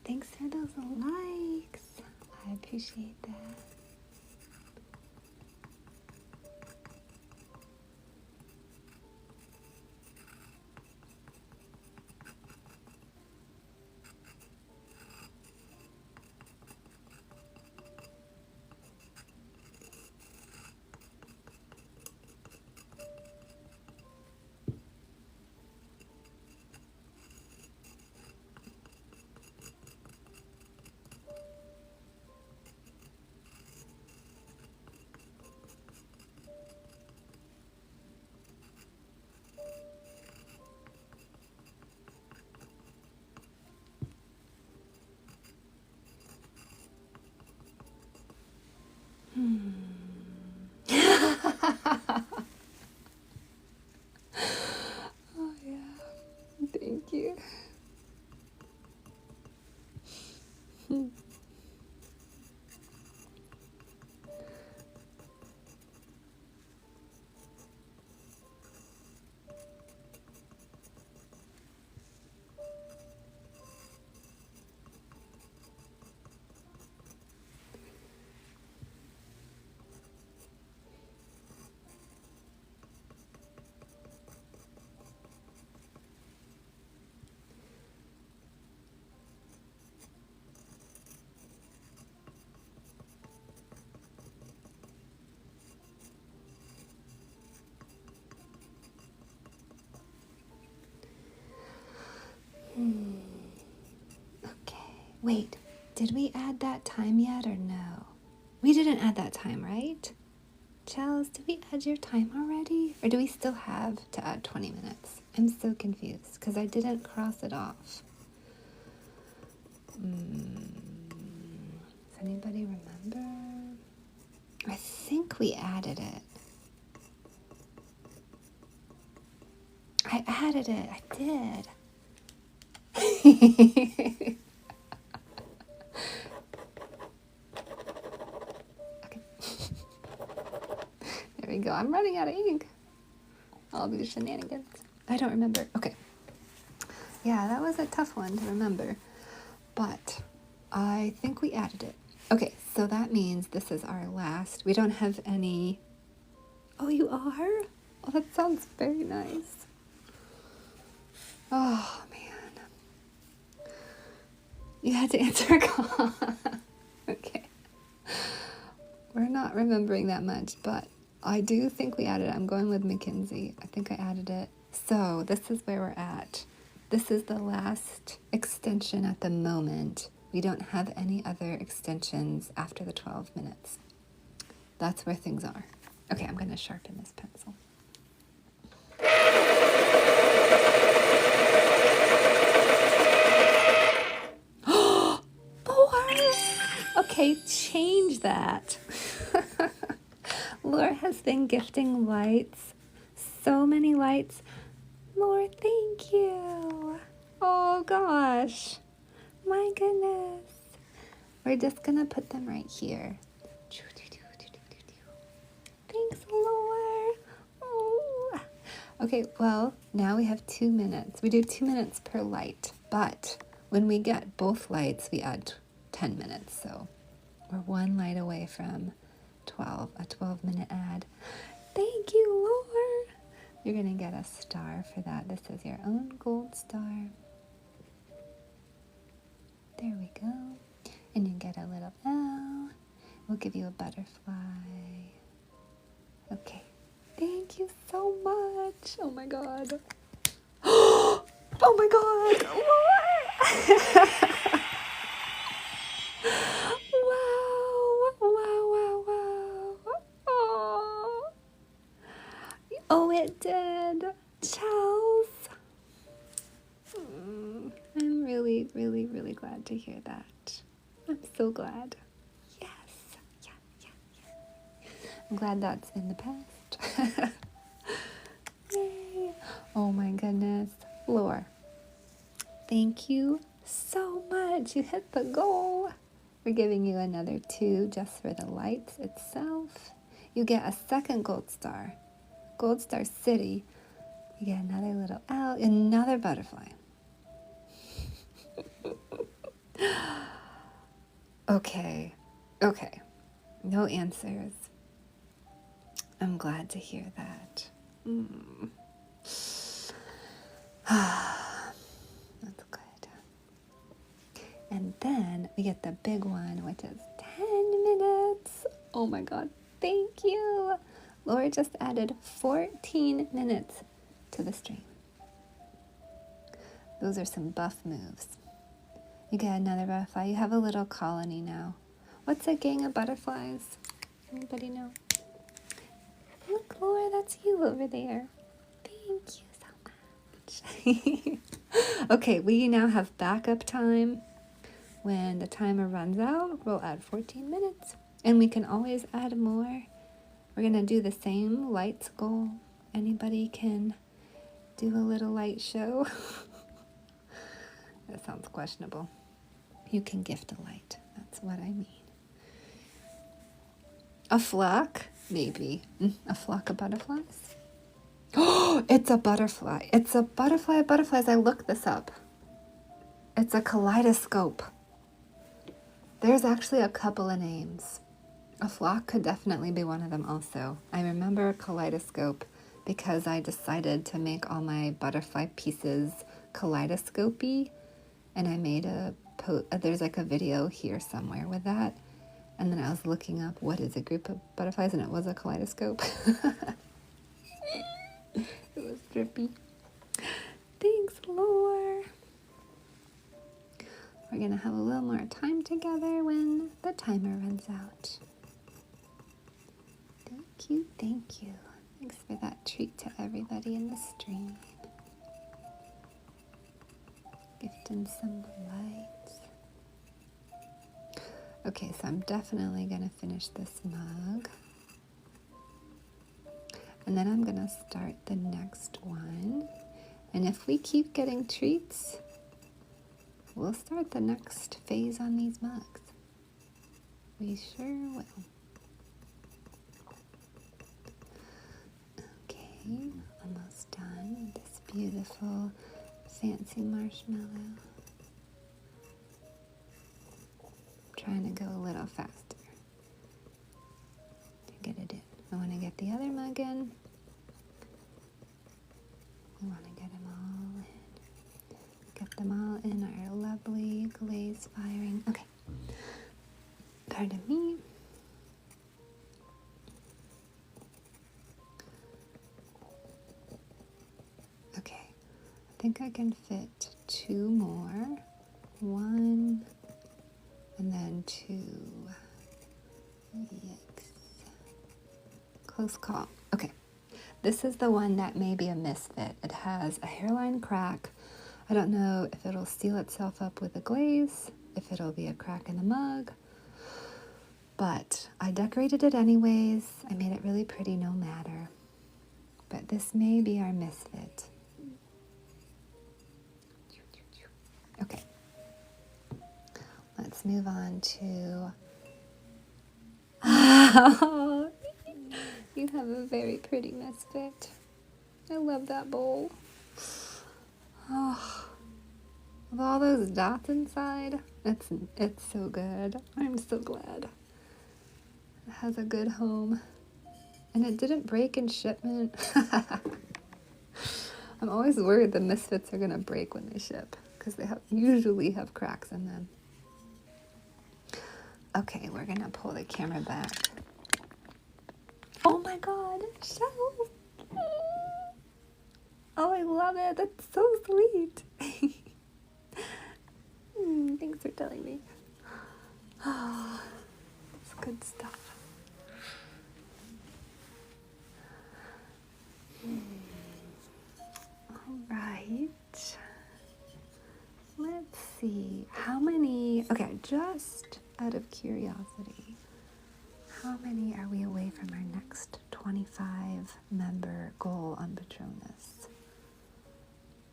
Speaker 1: Thanks for those likes. I appreciate that. Wait, did we add that time yet or no? We didn't add that time, right? Chels, did we add your time already? Or do we still have to add 20 minutes? I'm so confused because I didn't cross it off. Does anybody remember? I think we added it. I added it. I did. Okay. There we go. I'm running out of ink. All these shenanigans. I don't remember. Okay. Yeah, that was a tough one to remember. But I think we added it. Okay, so that means this is our last. We don't have any... Oh, you are? Oh, that sounds very nice. Oh, man. You had to answer a call. Okay. We're not remembering that much, but I do think we added it. I'm going with Mackenzie. I think I added it. So this is where we're at. This is the last extension at the moment. We don't have any other extensions after the 12 minutes. That's where things are. Okay, I'm going to sharpen this pencil. Okay, change that. Laura has been gifting lights. So many lights. Laura, thank you. Oh gosh. My goodness. We're just gonna put them right here. Thanks, Laura. Oh. Okay, well, now we have 2 minutes. We do 2 minutes per light, but when we get both lights, we add 10 minutes. So we're 1 light away from a 12-minute ad. Thank you, Laura. You're going to get a star for that. This is your own gold star. There we go. And you get a little L. We'll give you a butterfly. Okay. Thank you so much. Oh my God. Oh my God. Laura. Wow. Oh, it did. Chels. I'm really, really, really glad to hear that. I'm so glad. Yes. Yeah. I'm glad that's in the past. Yay. Oh my goodness. Laura, thank you so much. You hit the goal. We're giving you another 2 just for the lights itself. You get a second gold star. Gold Star City. You get another little L, another butterfly. Okay. No answers. I'm glad to hear that. That's good. And then we get the big one, which is 10 minutes. Oh my God. Thank you. Laura just added 14 minutes to the stream. Those are some buff moves. You get another butterfly. You have a little colony now. What's a gang of butterflies? Anybody know? Look, Laura, that's you over there. Thank you so much. Okay, we now have backup time. When the timer runs out, we'll add 14 minutes. And we can always add more. We're going to do the same lights goal. Anybody can do a little light show. That sounds questionable. You can gift a light. That's what I mean. A flock? Maybe. A flock of butterflies? Oh, it's a butterfly. It's a butterfly of butterflies. I looked this up. It's a kaleidoscope. There's actually a couple of names. A flock could definitely be one of them also. I remember a kaleidoscope because I decided to make all my butterfly pieces kaleidoscopy, and I made there's like a video here somewhere with that, and then I was looking up what is a group of butterflies, and it was a kaleidoscope. It was drippy. Thanks, Laura. We're gonna have a little more time together when the timer runs out. Thank you, thank you. Thanks for that treat to everybody in the stream. Gifting some lights. Okay, so I'm definitely gonna finish this mug. And then I'm gonna start the next one. And if we keep getting treats, we'll start the next phase on these mugs. We sure will. Okay, almost done with this beautiful fancy marshmallow. Trying to go a little faster to get it in. I want to get the other mug in. We want to get them all in. Get them all in our lovely glaze firing. Okay. Pardon me. Okay. I think I can fit 2 more. 1 and then 2. Yikes. Close call. Okay. This is the one that may be a misfit. It has a hairline crack. I don't know if it'll seal itself up with the glaze, if it'll be a crack in the mug, but I decorated it anyways. I made it really pretty no matter. But this may be our misfit. Okay. Let's move on to... Oh, you have a very pretty misfit. I love that bowl. Oh, with all those dots inside, it's so good. I'm so glad. It has a good home. And it didn't break in shipment. I'm always worried the misfits are gonna break when they ship, because they usually have cracks in them. Okay, we're gonna pull the camera back. Oh my god, shells! Oh, I love it. That's so sweet. Thanks for telling me. Oh, it's good stuff. All right. Let's see. How many... Okay, just out of curiosity, how many are we away from our next 25 member goal on Patronus?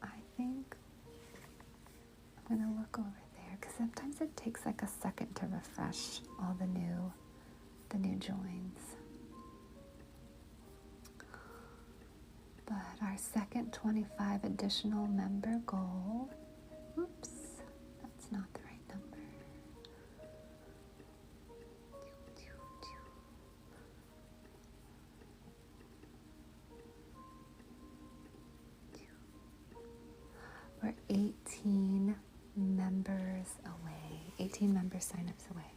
Speaker 1: I think I'm gonna look over there because sometimes it takes like a second to refresh all the new joins. But our second 25 additional member goal, oops, that's not the right number. We're 18 members away, 18 member signups away.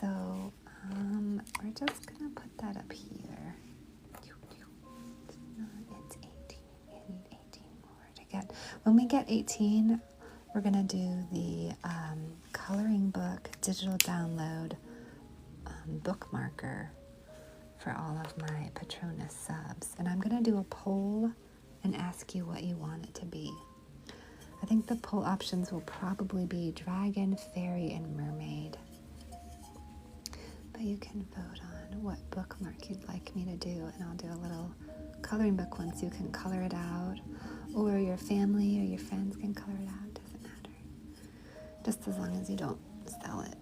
Speaker 1: So we're just gonna put that up here. It's 18, we need 18 more to get. When we get 18, we're gonna do the coloring book digital download bookmarker for all of my Patronus subs. And I'm gonna do a poll and ask you what you want it to be. I think the poll options will probably be dragon, fairy, and mermaid. But you can vote on what bookmark you'd like me to do, and I'll do a little coloring book one so you can color it out, or your family or your friends can color it out. Doesn't matter. Just as long as you don't sell it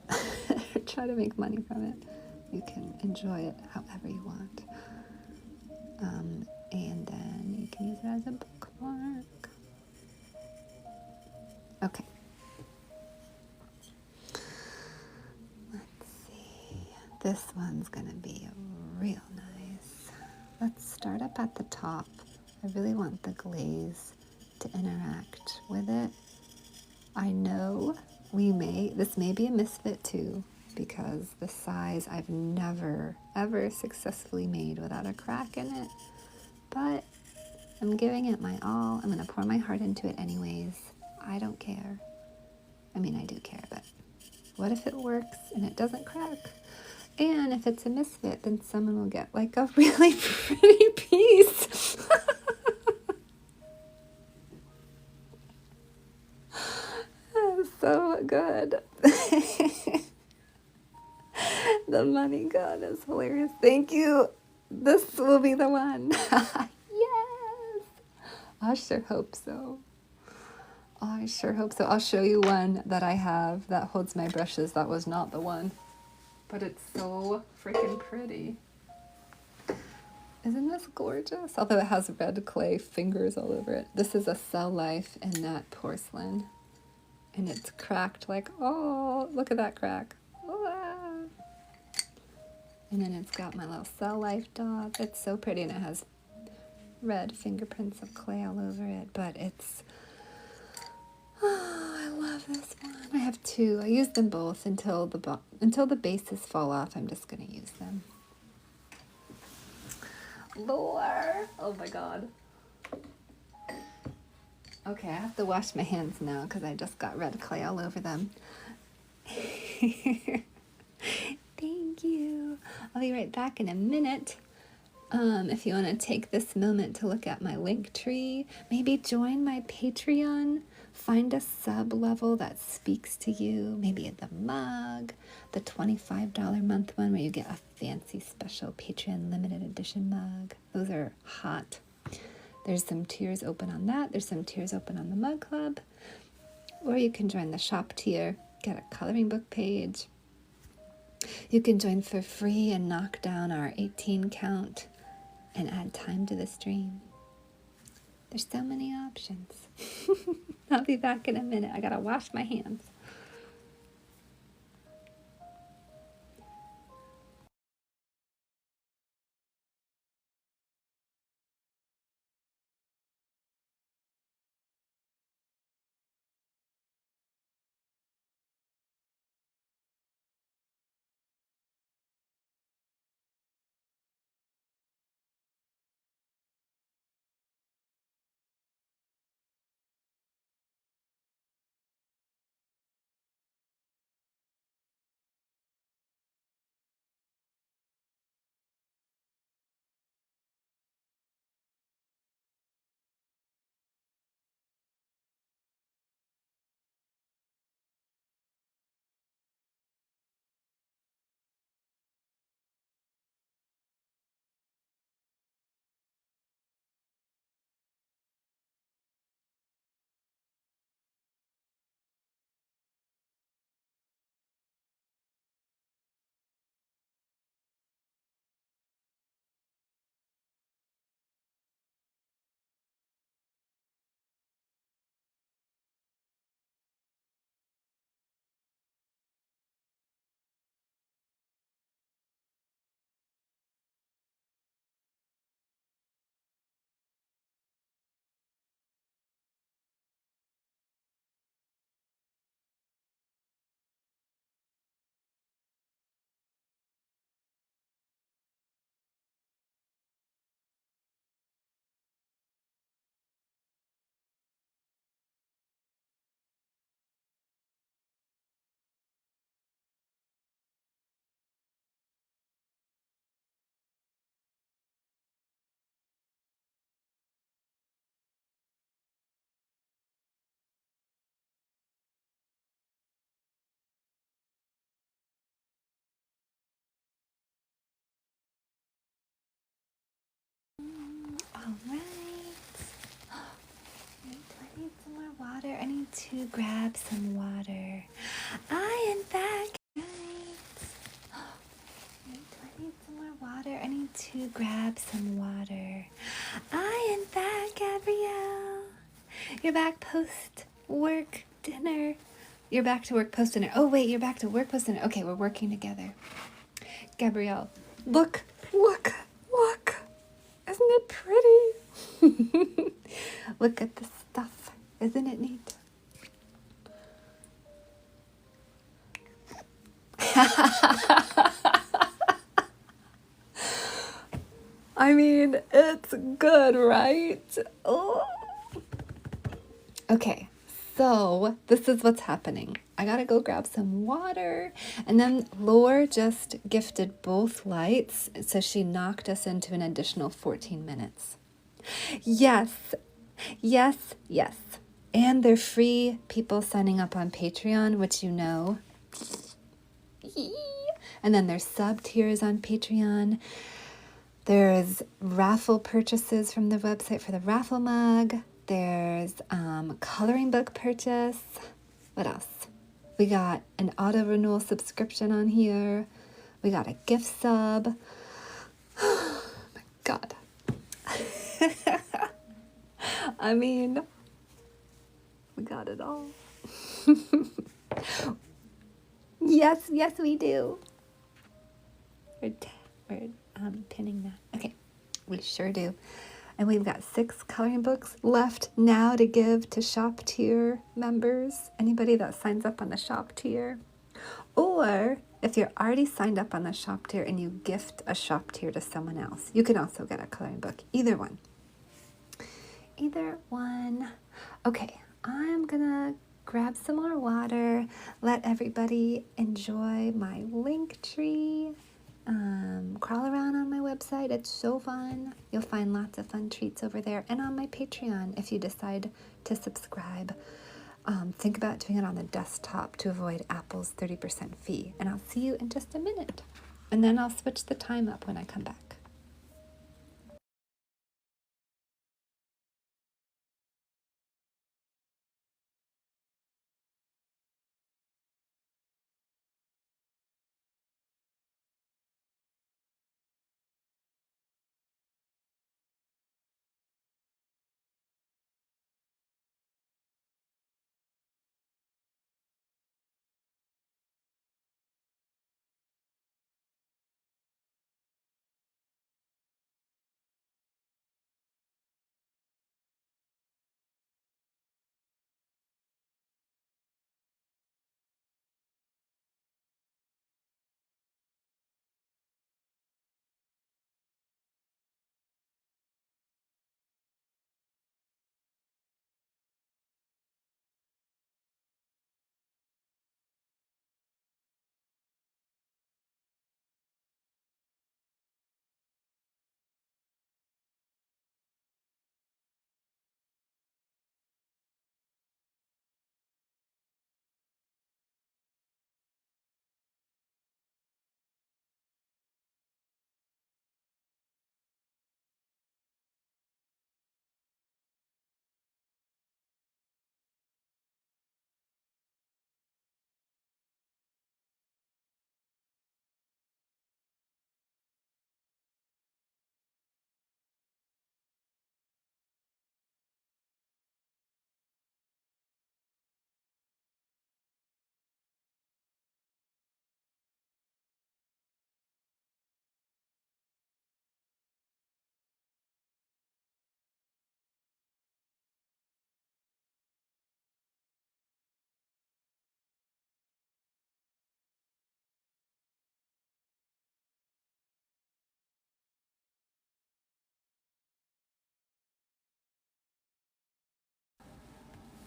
Speaker 1: or try to make money from it. You can enjoy it however you want. And then you can use it as a bookmark. Okay. Let's see. This one's gonna be real nice. Let's start up at the top. I really want the glaze to interact with it. I know this may be a misfit too, because the size I've never, ever successfully made without a crack in it. But I'm giving it my all. I'm gonna pour my heart into it anyways. I don't care. I mean, I do care, but what if it works and it doesn't crack? And if it's a misfit, then someone will get like a really pretty piece. So good. The money gun is hilarious. Thank you. This will be the one. Yes. I sure hope so. I sure hope so. I'll show you one that I have that holds my brushes. That was not the one. But it's so freaking pretty. Isn't this gorgeous? Although it has red clay fingers all over it. This is a cell life in that porcelain. And it's cracked like, oh, look at that crack. Ah. And then it's got my little cell life dog. It's so pretty, and it has red fingerprints of clay all over it. But it's, oh, I love this one. I have two. I use them both until the bases fall off. I'm just gonna use them. Lore. Oh my God. Okay, I have to wash my hands now because I just got red clay all over them. Thank you. I'll be right back in a minute. If you want to take this moment to look at my link tree, maybe join my Patreon, find a sub level that speaks to you, maybe the mug, the $25 month one where you get a fancy special Patreon limited edition mug. Those are hot. There's some tiers open on that. There's some tiers open on the mug club. Or you can join the shop tier, get a coloring book page. You can join for free and knock down our 18 count and add time to the stream. There's so many options. I'll be back in a minute. I gotta wash my hands. All right. Do I need some more water? I need to grab some water. I am back. Right. Do I need some more water? I need to grab some water. I am back, Gabrielle. You're back post work dinner. You're back to work post dinner. Oh, wait, you're back to work post dinner. Okay, we're working together. Gabrielle, look. Isn't it pretty? Look at the stuff. Isn't it neat? I mean, it's good, right? Oh. Okay, So this is what's happening. I gotta go grab some water. And then Laura just gifted both lights, so she knocked us into an additional 14 minutes. Yes, yes, yes. And they're free people signing up on Patreon, which you know. And then there's sub tiers on Patreon. There's raffle purchases from the website for the raffle mug. There's coloring book purchase. What else? We got an auto renewal subscription on here. We got a gift sub. Oh my God. I mean, we got it all. Yes, yes, we do. We're pinning that. Okay, we sure do. And we've got 6 coloring books left now to give to shop tier members. Anybody that signs up on the shop tier. Or if you're already signed up on the shop tier and you gift a shop tier to someone else, you can also get a coloring book. Either one. Either one. Okay, I'm gonna grab some more water, let everybody enjoy my link tree. Crawl around on my website. It's so fun. You'll find lots of fun treats over there, and on my Patreon if you decide to subscribe. Think about doing it on the desktop to avoid Apple's 30% fee, and I'll see you in just a minute. And then I'll switch the time up when I come back.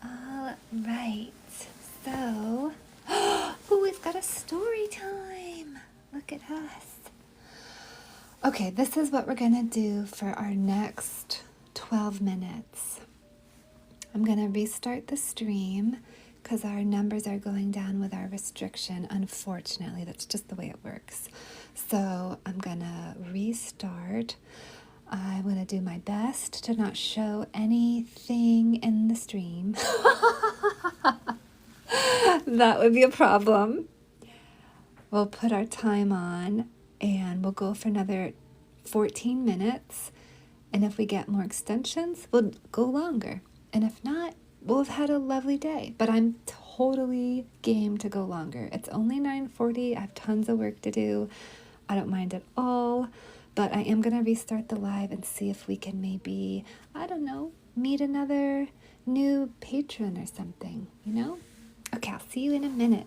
Speaker 1: All right, so, oh, we've got a story time. Look at us. Okay, this is what we're gonna do for our next 12 minutes. I'm gonna restart the stream because our numbers are going down with our restriction. Unfortunately, that's just the way it works. So I'm gonna restart. I'm gonna do my best to not show anything in the stream. That would be a problem. We'll put our time on and we'll go for another 14 minutes. And if we get more extensions, we'll go longer. And if not, we'll have had a lovely day. But I'm totally game to go longer. It's only 9:40. I have tons of work to do. I don't mind at all. But I am going to restart the live and see if we can maybe, I don't know, meet another new patron or something, you know? Okay, I'll see you in a minute.